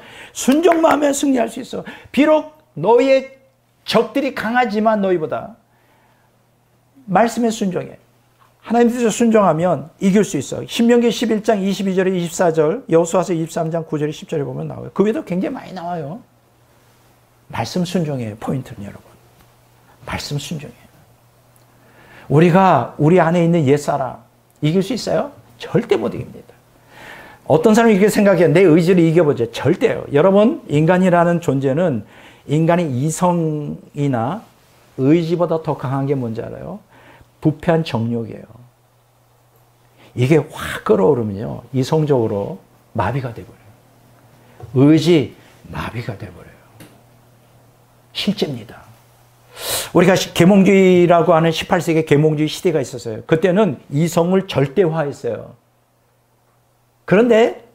승리할 수 있어. 비록 너희의 적들이 강하지만 너희보다 말씀에 순종해. 하나님 뜻에 순종하면 이길 수 있어. 신명기 11장 22절에 24절, 여호수아서 23장 9절에 10절에 보면 나와요. 그 외에도 굉장히 많이 나와요. 말씀 순종이에요. 포인트는 여러분. 말씀 순종이에요. 우리가 우리 안에 있는 옛사람 이길 수 있어요? 절대 못 이깁니다. 어떤 사람이 이렇게 생각해요. 내 의지를 이겨보자. 절대요. 여러분 인간이라는 존재는 인간의 이성이나 의지보다 더 강한 게 뭔지 알아요? 부패한 정욕이에요. 이게 확 끌어오르면요. 이성적으로 마비가 돼버려요. 의지 마비가 돼버려요. 실제입니다. 우리가 계몽주의라고 하는 18세기 계몽주의 시대가 있었어요. 그때는 이성을 절대화했어요. 그런데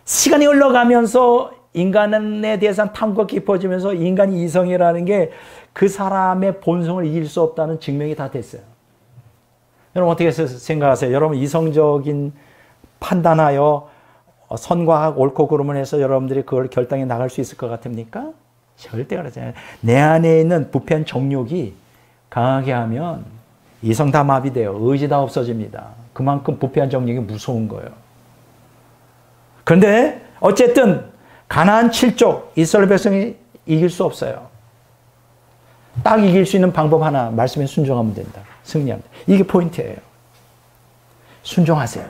시간이 흘러가면서 인간에 대해서 탐구가 깊어지면서 인간이 이성이라는 게 그 사람의 본성을 이길 수 없다는 증명이 다 됐어요. 여러분 어떻게 생각하세요? 여러분 이성적인 판단하여 선과 옳고 그름을 해서 여러분들이 그걸 결단해 나갈 수 있을 것 같습니까? 절대 그렇지 않아요. 내 안에 있는 부패한 정욕이 강하게 하면 이성 다 마비돼요. 의지 다 없어집니다. 그만큼 부패한 정욕이 무서운 거예요. 그런데 어쨌든 가나안 7족 이스라엘 백성이 이길 수 없어요. 딱 이길 수 있는 방법 하나 말씀에 순종하면 된다. 승리합니다. 이게 포인트예요. 순종하세요.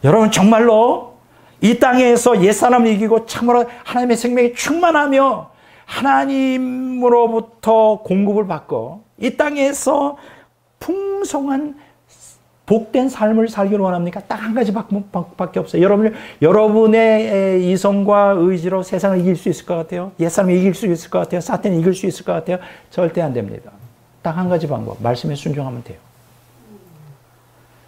여러분 정말로 이 땅에서 옛사람을 이기고 참으로 하나님의 생명이 충만하며 하나님으로부터 공급을 받고 이 땅에서 풍성한 복된 삶을 살기를 원합니까? 딱 한 가지 밖에 없어요. 여러분의 이성과 의지로 세상을 이길 수 있을 것 같아요? 옛사람을 이길 수 있을 것 같아요? 사탄을 이길 수 있을 것 같아요? 절대 안 됩니다. 딱 한 가지 방법, 말씀에 순종하면 돼요.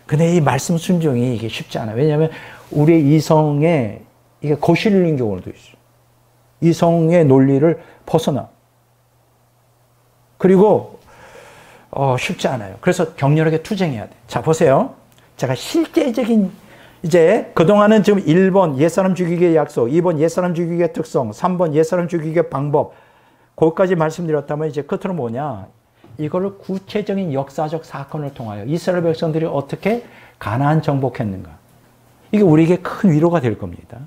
근데 이 말씀 순종이 이게 쉽지 않아요. 왜냐하면 우리의 이성에 이게 거슬리는 경우도 있어요. 이성의 논리를 벗어나. 그리고 쉽지 않아요. 그래서 격렬하게 투쟁해야 돼. 자, 보세요. 제가 실제적인 이제 그동안은 지금 1번 옛사람 죽이기의 약속, 2번 옛사람 죽이기의 특성, 3번 옛사람 죽이기의 방법, 거기까지 말씀드렸다면 이제 끝으로 뭐냐? 이거를 구체적인 역사적 사건을 통하여 이스라엘 백성들이 어떻게 가나안 정복했는가. 이게 우리에게 큰 위로가 될 겁니다.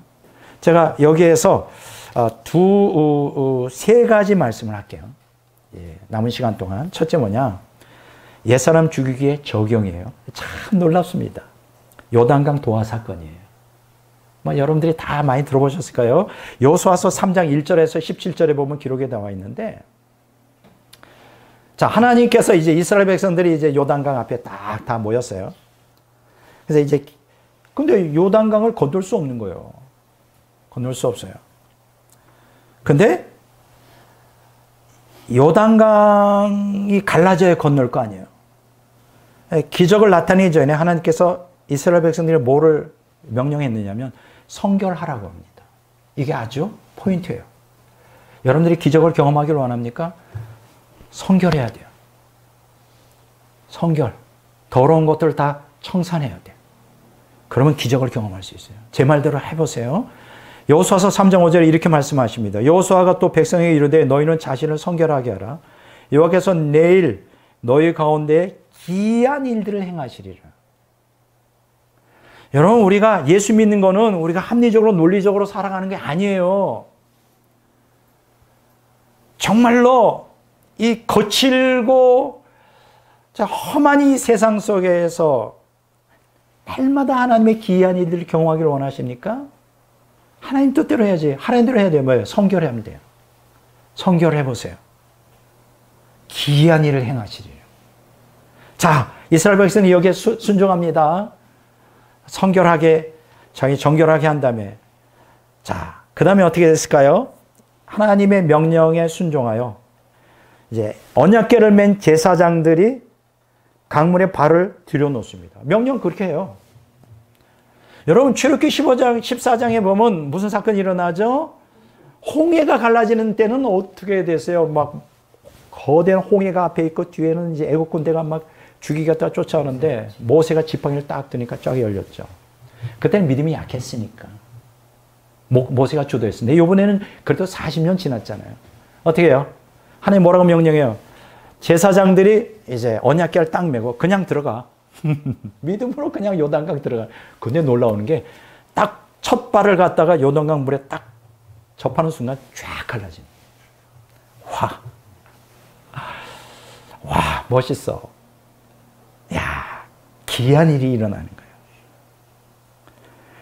제가 여기에서 세 가지 말씀을 할게요. 예, 남은 시간 동안. 첫째 뭐냐? 옛사람 죽이기에 적용이에요. 참 놀랍습니다. 요단강 도화 사건이에요. 여러분들이 다 많이 들어보셨을까요? 여호수아서 3장 1절에서 17절에 보면 기록에 나와 있는데, 자, 하나님께서 이제 이스라엘 백성들이 이제 요단강 앞에 딱 다 모였어요. 그래서 이제, 근데 요단강을 건널 수 없는 거예요. 건널 수 없어요. 근데 요단강이 갈라져야 건널 거 아니에요. 기적을 나타내기 전에 하나님께서 이스라엘 백성들이 뭐를 명령했느냐면 성결하라고 합니다. 이게 아주 포인트예요. 여러분들이 기적을 경험하기를 원합니까? 성결해야 돼요. 성결. 더러운 것들을 다 청산해야 돼요. 그러면 기적을 경험할 수 있어요. 제 말대로 해보세요. 여호수아서 3장 5절에 이렇게 말씀하십니다. 여호수아가 또 백성에게 이르되 너희는 자신을 성결하게 하라. 여호와께서 내일 너희 가운데 기이한 일들을 행하시리라. 여러분, 우리가 예수 믿는 거는 우리가 합리적으로 논리적으로 살아가는 게 아니에요. 정말로 이 거칠고 험한 이 세상 속에서 날마다 하나님의 기이한 일들을 경험하기를 원하십니까? 하나님 뜻대로 해야지. 하나님대로 해야 돼요. 뭐예요? 성결하면 돼요. 성결해 보세요. 기이한 일을 행하시리라. 자, 이스라엘 백성이 여기에 순종합니다. 성결하게, 자기 정결하게 한 다음에, 자, 그 다음에 어떻게 됐을까요? 하나님의 명령에 순종하여 이제 언약궤를 맨 제사장들이 강물에 발을 들여놓습니다. 명령 그렇게 해요. 여러분, 출애굽기 15장, 14장에 보면 무슨 사건이 일어나죠? 홍해가 갈라지는 때는 어떻게 됐어요? 막 거대한 홍해가 앞에 있고 뒤에는 이제 애국 군대가 막 죽이겠다 쫓아오는데 모세가 지팡이를 딱 드니까 쫙 열렸죠. 그때는 믿음이 약했으니까. 모세가 주도했습니다. 이번에는 그래도 40년 지났잖아요. 어떻게 해요? 하나님 뭐라고 명령해요? 제사장들이 이제 언약궤를 딱 메고 그냥 들어가. 믿음으로 그냥 요단강 들어가. 근데 놀라운 게 딱 첫 발을 갖다가 요단강 물에 딱 접하는 순간 쫙 갈라진. 와, 멋있어. 야, 기이한 일이 일어나는 거예요.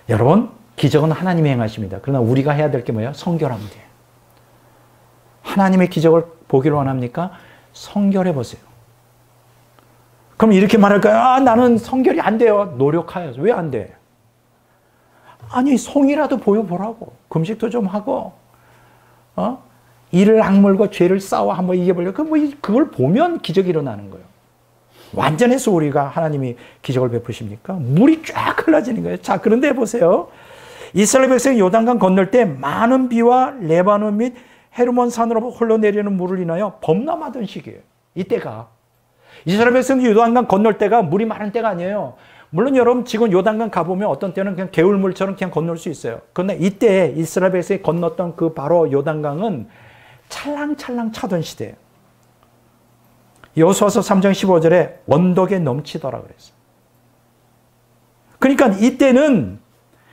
여러분, 기적은 하나님이 행하십니다. 그러나 우리가 해야 될 게 뭐예요? 성결하면 돼요. 하나님의 기적을 보기를 원합니까? 성결해 보세요. 그럼 이렇게 말할까요? 아, 나는 성결이 안 돼요. 노력해야죠. 왜 안 돼? 아니, 성이라도 보여보라고. 금식도 좀 하고, 이를 악물고 죄를 싸워 한번 이겨보려고. 그걸 보면 기적이 일어나는 거예요. 완전해서 우리가 하나님이 기적을 베푸십니까? 물이 쫙 흘러지는 거예요. 자, 그런데 보세요. 이스라엘 백성이 요단강 건널 때 많은 비와 레바논 및 헤르몬 산으로 흘러내리는 물을 인하여 범람하던 시기예요. 이때가. 이스라엘 백성이 요단강 건널 때가 물이 많은 때가 아니에요. 물론 여러분 지금 요단강 가보면 어떤 때는 그냥 개울물처럼 그냥 건널 수 있어요. 그런데 이때 이스라엘 백성이 건넜던 그 바로 요단강은 찰랑찰랑 차던 시대예요. 여호수아서 3장 15절에 언덕에 넘치더라 그랬어요. 그러니까 이때는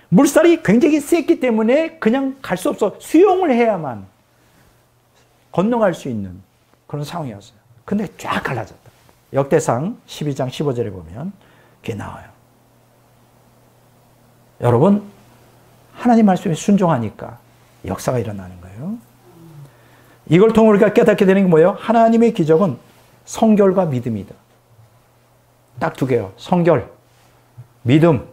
물살이 굉장히 셌기 때문에 그냥 갈 수 없어. 수용을 해야만 건너갈 수 있는 그런 상황이었어요. 근데 쫙 갈라졌다. 역대상 12장 15절에 보면 그게 나와요. 여러분, 하나님 말씀에 순종하니까 역사가 일어나는 거예요. 이걸 통해 우리가 깨닫게 되는 게 뭐예요? 하나님의 기적은 성결과 믿음이다. 딱 두 개요. 성결, 믿음.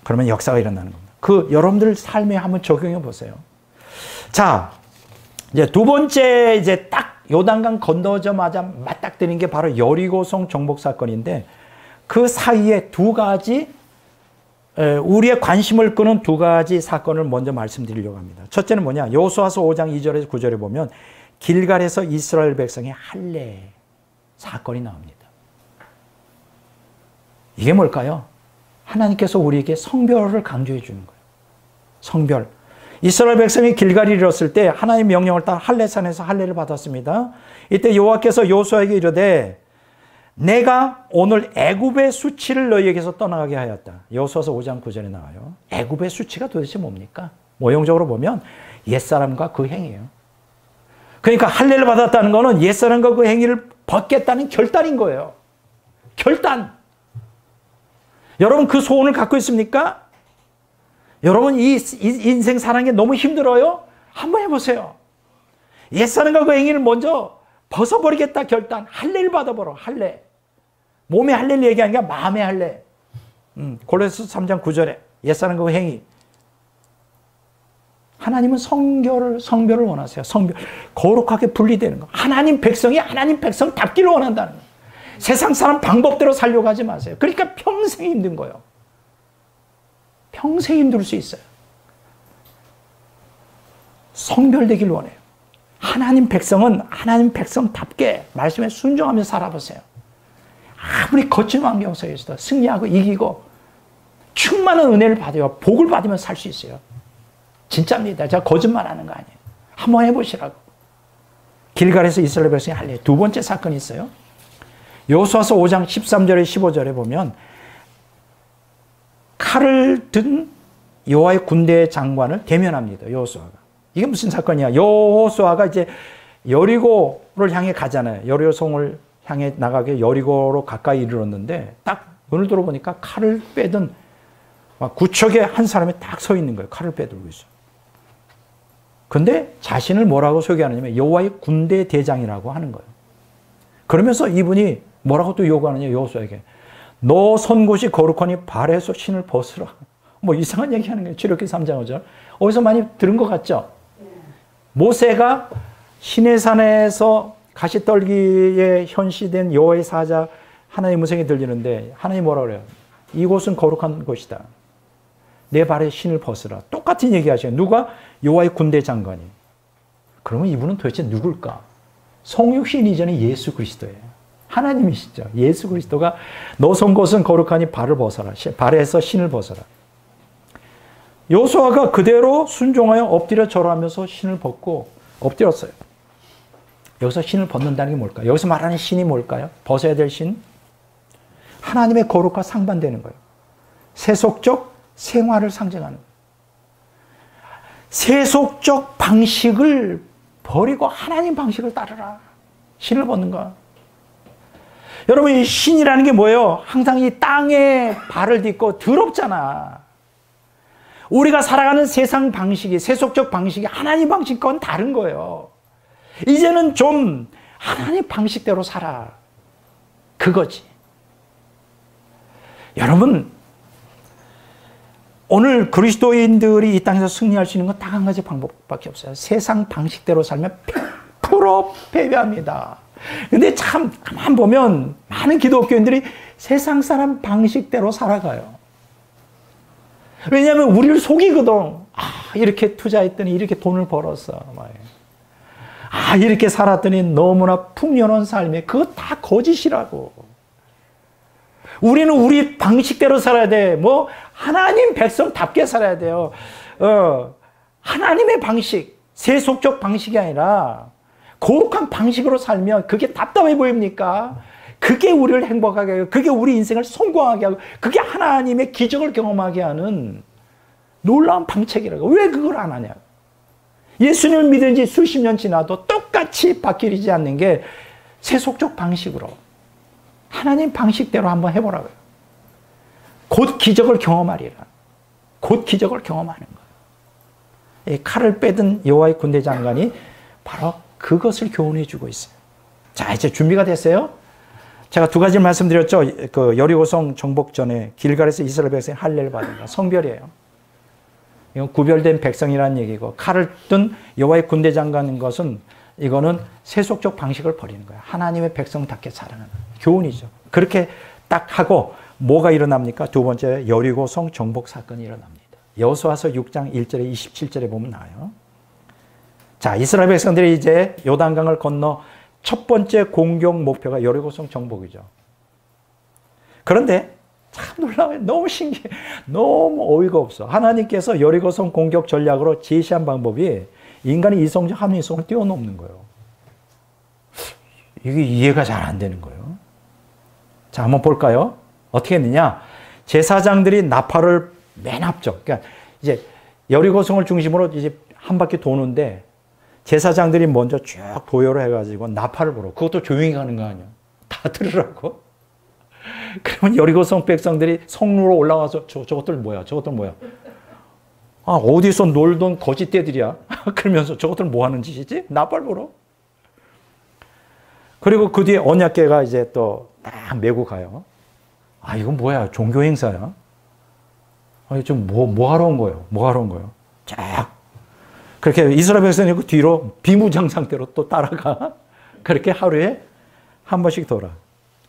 그러면 역사가 일어나는 겁니다. 그 여러분들 삶에 한번 적용해 보세요. 자, 이제 두 번째 이제 딱 요단강 건너자마자 맞닥뜨린 게 바로 여리고성 정복 사건인데 그 사이에 두 가지 우리의 관심을 끄는 두 가지 사건을 먼저 말씀드리려고 합니다. 첫째는 뭐냐? 여호수아서 5장 2절에서 9절에 보면 길갈에서 이스라엘 백성의 할례 사건이 나옵니다. 이게 뭘까요? 하나님께서 우리에게 성별을 강조해 주는 거예요. 성별. 이스라엘 백성이 길갈에 이르렀을 때 하나님의 명령을 따라 할례산에서 할례를 받았습니다. 이때 여호와께서 여호수아에게 이르되 내가 오늘 애굽의 수치를 너희에게서 떠나가게 하였다. 여호수아서 5장 9절에 나와요. 애굽의 수치가 도대체 뭡니까? 모형적으로 보면 옛사람과 그 행위예요. 그러니까 할례를 받았다는 것은 옛사람과 그 행위를 벗겠다는 결단인 거예요. 결단. 여러분 그 소원을 갖고 있습니까? 여러분 이 인생 사는 게 너무 힘들어요? 한번 해보세요. 옛사람과 그 행위를 먼저 벗어버리겠다 결단. 할례를 받아보라. 할례. 몸의 할례를 얘기하는 게 마음의 할례. 골로새서 3장 9절에 옛사람과 그 행위. 하나님은 성별을 원하세요. 성별. 거룩하게 분리되는 거. 하나님 백성이 하나님 백성답기를 원한다는 거예요. 세상 사람 방법대로 살려고 하지 마세요. 그러니까 평생 힘든 거예요. 평생 힘들 수 있어요. 성별되길 원해요. 하나님 백성은 하나님 백성답게 말씀에 순종하며 살아보세요. 아무리 거친 환경 속에서도 승리하고 이기고 충만한 은혜를 받아요. 복을 받으며 살 수 있어요. 진짜입니다. 제가 거짓말하는 거 아니에요. 한번 해보시라고. 길갈에서 이스라엘 백성이 할례. 두 번째 사건이 있어요. 여호수아서 5장 13절에 15절에 보면 칼을 든 여호와의 군대 장관을 대면합니다. 여호수아가. 이게 무슨 사건이야? 여호수아가 이제 여리고를 향해 가잖아요. 여리고성을 향해 나가게 여리고로 가까이 이르렀는데 딱 문을 들어보니까 칼을 빼든 구척에 한 사람이 딱 서 있는 거예요. 칼을 빼들고 있어요. 근데 자신을 뭐라고 소개하느냐면 여호와의 군대 대장이라고 하는 거예요. 그러면서 이분이 뭐라고 또 요구하느냐 여호수아에게. 너 선 곳이 거룩하니 발에서 신을 벗으라. 뭐 이상한 얘기하는 거예요. 출애굽기 3장 5절. 어디서 많이 들은 것 같죠? 모세가 시내산에서 가시떨기에 현시된 여호와의 사자 하나님의 음성이 들리는데 하나님이 뭐라 그래요? 이곳은 거룩한 곳이다. 내 발에 신을 벗으라. 똑같은 얘기 하셔요. 누가? 여호와의 군대 장관이. 그러면 이분은 도대체 누굴까? 성육신 이전의 예수 그리스도예요. 하나님이시죠. 예수 그리스도가 너 선 곳은 거룩하니 발을 벗어라. 발에서 신을 벗어라. 여호수아가 그대로 순종하여 엎드려 절하면서 신을 벗고 엎드렸어요. 여기서 신을 벗는다는 게 뭘까요? 여기서 말하는 신이 뭘까요? 벗어야 될 신? 하나님의 거룩과 상반되는 거예요. 세속적 생활을 상징하는 거예요. 세속적 방식을 버리고 하나님 방식을 따르라. 신을 벗는 거. 여러분 이 신이라는 게 뭐예요? 항상 이 땅에 발을 딛고 더럽잖아. 우리가 살아가는 세상 방식이 세속적 방식이 하나님 방식과는 다른 거예요. 이제는 좀 하나님 방식대로 살아. 그거지. 여러분 오늘 그리스도인들이 이 땅에서 승리할 수 있는 건 딱 한 가지 방법밖에 없어요. 세상 방식대로 살면 100% 패배합니다. 근데 참 가만 보면 많은 기독교인들이 세상 사람 방식대로 살아가요. 왜냐하면 우리를 속이거든. 이렇게 투자했더니 이렇게 돈을 벌었어. 이렇게 살았더니 너무나 풍요로운 삶에 그거 다 거짓이라고. 우리는 우리 방식대로 살아야 돼. 뭐 하나님 백성답게 살아야 돼요. 하나님의 방식, 세속적 방식이 아니라 거룩한 방식으로 살면 그게 답답해 보입니까? 그게 우리를 행복하게 하고 그게 우리 인생을 성공하게 하고 그게 하나님의 기적을 경험하게 하는 놀라운 방책이라고. 왜 그걸 안 하냐? 예수님을 믿은 지 수십 년 지나도 똑같이 바뀌지 않는 게 세속적 방식으로 하나님 방식대로 한번 해보라고요. 곧 기적을 경험하리라. 곧 기적을 경험하는 거예요. 이 칼을 빼든 여호와의 군대 장관이 바로 그것을 교훈해 주고 있어요. 자, 이제 준비가 됐어요. 제가 두 가지를 말씀드렸죠. 그 여리고성 정복 전에 길갈에서 이스라엘 백성이 할례를 받은 거. 성별이에요. 이건 구별된 백성이라는 얘기고, 칼을 든 여호와의 군대 장관인 것은 이거는 세속적 방식을 버리는 거예요. 하나님의 백성답게 살아가는 교훈이죠. 그렇게 딱 하고 뭐가 일어납니까? 두 번째 여리고성 정복 사건이 일어납니다. 여호수아서 6장 1절에 27절에 보면 나와요. 자, 이스라엘 백성들이 이제 요단강을 건너 첫 번째 공격 목표가 여리고성 정복이죠. 그런데 참 놀라워요. 너무 신기해. 너무 어이가 없어. 하나님께서 여리고성 공격 전략으로 제시한 방법이 인간의 이성적 합리성을 뛰어넘는 거예요. 이게 이해가 잘 안 되는 거예요. 자, 한번 볼까요? 어떻게 했느냐? 제사장들이 나팔을 맨 앞쪽, 그러니까 이제 여리고성을 중심으로 이제 한 바퀴 도는데 제사장들이 먼저 쭉 도열을 해가지고 나팔을 불어. 그것도 조용히 가는 거 아니야. 다 들으라고. 그러면 여리고성 백성들이 성루로 올라와서 저것들 뭐야? 저것들 뭐야? 아, 어디서 놀던 거짓대들이야? 그러면서 저것들 뭐 하는 짓이지? 나팔 불어. 그리고 그 뒤에 언약궤가 이제 또 딱 메고 가요. 아, 이건 뭐야? 종교 행사야? 아, 좀 뭐 하러 온 거예요? 뭐 하러 온 거예요? 쫙. 그렇게 이스라엘 백성이 그 뒤로 비무장 상태로 또 따라가. 그렇게 하루에 한 번씩 돌아.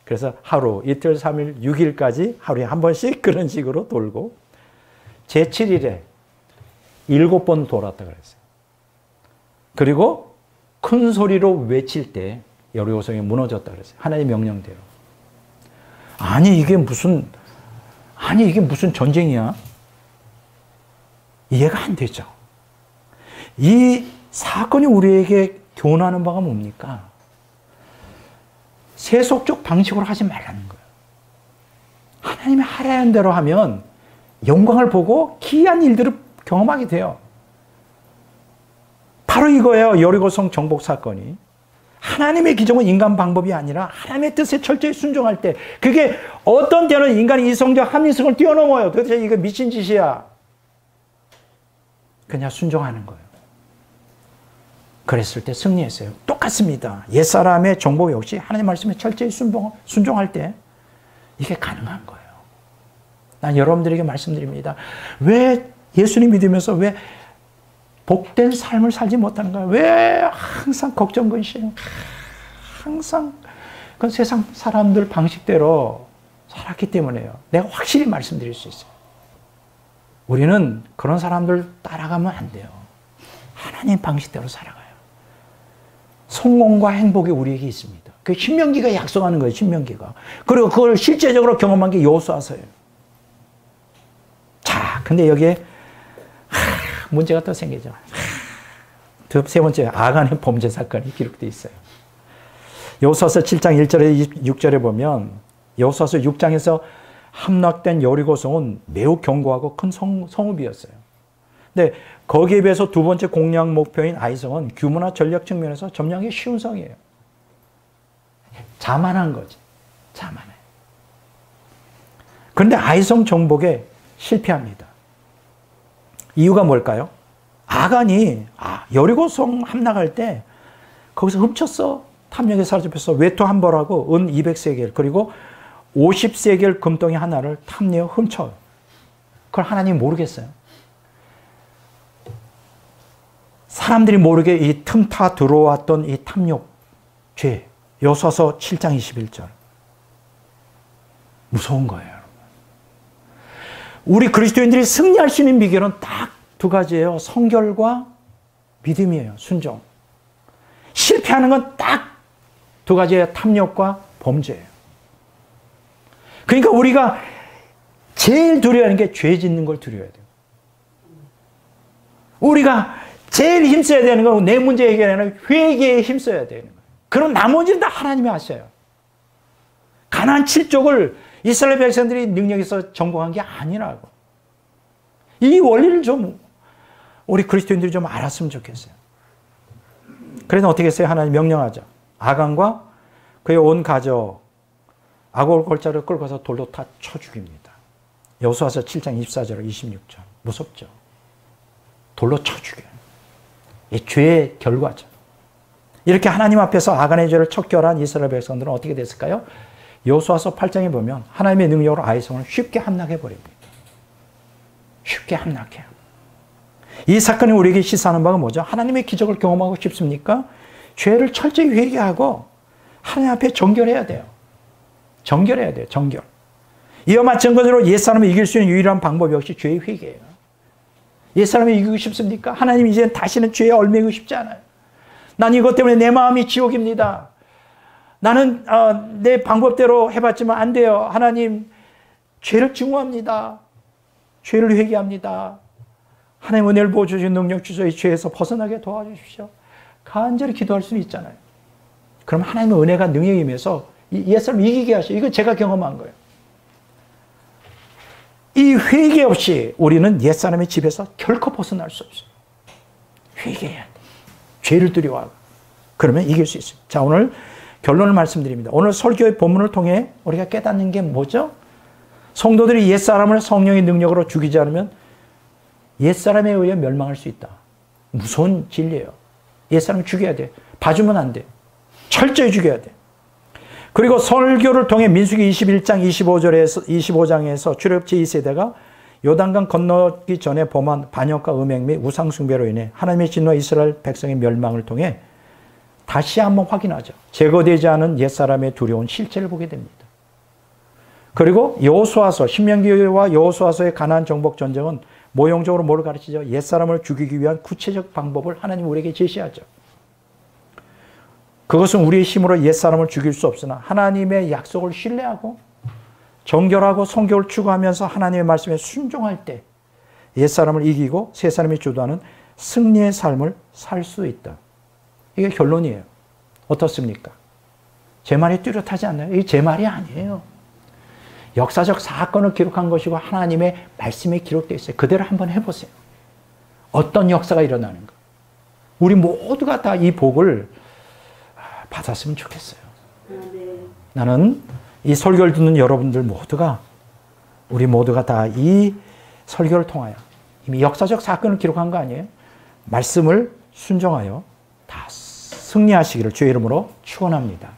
그래서 하루, 이틀, 3일, 6일까지 하루에 한 번씩 그런 식으로 돌고 제7일에 7번 돌았다 그랬어요. 그리고 큰 소리로 외칠 때 여리고성이 무너졌다 그랬어요. 하나님의 명령대로. 아니 이게 무슨 전쟁이야? 이해가 안 되죠. 이 사건이 우리에게 교훈하는 바가 뭡니까? 세속적 방식으로 하지 말라는 거예요. 하나님이 하라는 대로 하면 영광을 보고 기이한 일들을 경험하게 돼요. 바로 이거예요. 여리고성 정복 사건이. 하나님의 기적은 인간 방법이 아니라 하나님의 뜻에 철저히 순종할 때, 그게 어떤 때는 인간의 이성적 합리성을 뛰어넘어요. 도대체 이거 미친 짓이야. 그냥 순종하는 거예요. 그랬을 때 승리했어요. 똑같습니다. 옛사람의 정복 역시 하나님 말씀에 철저히 순종할 때 이게 가능한 거예요. 난 여러분들에게 말씀드립니다. 왜 예수님 믿으면서 왜 복된 삶을 살지 못하는 거야? 왜 항상 걱정, 근심, 항상 그 세상 사람들 방식대로 살았기 때문에요. 내가 확실히 말씀드릴 수 있어요. 우리는 그런 사람들 따라가면 안 돼요. 하나님 방식대로 살아가요. 성공과 행복이 우리에게 있습니다. 그 신명기가 약속하는 거예요. 신명기가. 그리고 그걸 실제적으로 경험한 게 여호수아서예요. 자, 근데 여기에 문제가 또 생기죠. 세 번째, 아간의 범죄 사건이 기록되어 있어요. 여호수아서 7장 1절에 6절에 보면 여호수아서 6장에서 함락된 여리고성은 매우 견고하고 큰 성읍이었어요. 근데 거기에 비해서 두 번째 공략 목표인 아이성은 규모나 전략 측면에서 점령하기 쉬운 성이에요. 자만한 거지. 자만해. 그런데 아이성 정복에 실패합니다. 이유가 뭘까요? 아간이 여리고성 함락할 때 거기서 훔쳤어. 탐욕에 사로잡혀서 외투 한 벌하고 은 200세겔 그리고 50세겔 금덩이 하나를 탐내어 훔쳐요. 그걸 하나님 모르겠어요. 사람들이 모르게 이 틈타 들어왔던 이 탐욕, 죄. 여호수아서 7장 21절. 무서운 거예요, 여러분. 우리 그리스도인들이 승리할 수 있는 비결은 딱 두 가지예요. 성결과 믿음이에요. 순종. 실패하는 건 딱 두 가지예요. 탐욕과 범죄예요. 그러니까 우리가 제일 두려워야 하는 게 죄 짓는 걸 두려워야 돼요. 우리가 제일 힘써야 되는 건 내 문제 해결하는 회개에 힘써야 되는 거예요. 그럼 나머지는 다 하나님이 하셔요. 가나안 7족을 이스라엘 백성들이 능력에서 정복한 게 아니라고. 이 원리를 좀 우리 그리스도인들이 좀 알았으면 좋겠어요. 그래서 어떻게 했어요? 하나님 명령하죠. 아간과 그의 온 가족 아골 골짜기를 끌고서 돌로 다 쳐 죽입니다. 여호수아서 7장 24절 26절. 무섭죠. 돌로 쳐 죽여요. 이 죄의 결과죠. 이렇게 하나님 앞에서 아간의 죄를 척결한 이스라엘 백성들은 어떻게 됐을까요? 여호수아서 8장에 보면 하나님의 능력으로 아이성을 쉽게 함락해 버립니다. 쉽게 함락해요. 이 사건이 우리에게 시사하는 바가 뭐죠? 하나님의 기적을 경험하고 싶습니까? 죄를 철저히 회개하고 하나님 앞에 정결해야 돼요. 정결해야 돼요. 정결. 이와 마찬가지로 옛사람을 이길 수 있는 유일한 방법 역시 죄의 회개예요. 옛사람을 이기고 싶습니까? 하나님 이제 다시는 죄에 얽매이고 싶지 않아요. 난 이것 때문에 내 마음이 지옥입니다. 나는 내 방법대로 해봤지만 안 돼요. 하나님 죄를 증오합니다. 죄를 회개합니다. 하나님 은혜를 부어주신 능력 주셔서 이 죄에서 벗어나게 도와주십시오. 간절히 기도할 수는 있잖아요. 그럼 하나님의 은혜가 능력에 임해서 옛사람을 이기게 하셔요. 이거 제가 경험한 거예요. 이 회개 없이 우리는 옛사람의 집에서 결코 벗어날 수 없어요. 회개해야 돼. 죄를 두려워하고. 그러면 이길 수 있어요. 자, 오늘 결론을 말씀드립니다. 오늘 설교의 본문을 통해 우리가 깨닫는 게 뭐죠? 성도들이 옛사람을 성령의 능력으로 죽이지 않으면 옛사람에 의해 멸망할 수 있다. 무서운 진리예요. 옛사람을 죽여야 돼. 봐주면 안 돼. 철저히 죽여야 돼. 그리고 설교를 통해 민수기 21장 25장에서 출애굽 제2세대가 요단강 건너기 전에 범한 반역과 음행 및 우상 숭배로 인해 하나님의 진노와 이스라엘 백성의 멸망을 통해 다시 한번 확인하죠. 제거되지 않은 옛사람의 두려운 실체를 보게 됩니다. 그리고 여호수아서, 신명기와 여호수아서의 가나안 정복 전쟁은 모형적으로 뭘 가르치죠? 옛사람을 죽이기 위한 구체적 방법을 하나님 우리에게 제시하죠. 그것은 우리의 힘으로 옛사람을 죽일 수 없으나 하나님의 약속을 신뢰하고 정결하고 성결을 추구하면서 하나님의 말씀에 순종할 때 옛사람을 이기고 새사람이 주도하는 승리의 삶을 살 수 있다. 이게 결론이에요. 어떻습니까? 제 말이 뚜렷하지 않나요? 이게 제 말이 아니에요. 역사적 사건을 기록한 것이고 하나님의 말씀에 기록되어 있어요. 그대로 한번 해보세요. 어떤 역사가 일어나는가. 우리 모두가 다 이 복을 받았으면 좋겠어요. 나는 이 설교를 듣는 여러분들 모두가, 우리 모두가 다 이 설교를 통하여 이미 역사적 사건을 기록한 거 아니에요? 말씀을 순종하여 다 승리하시기를 주의 이름으로 축원합니다.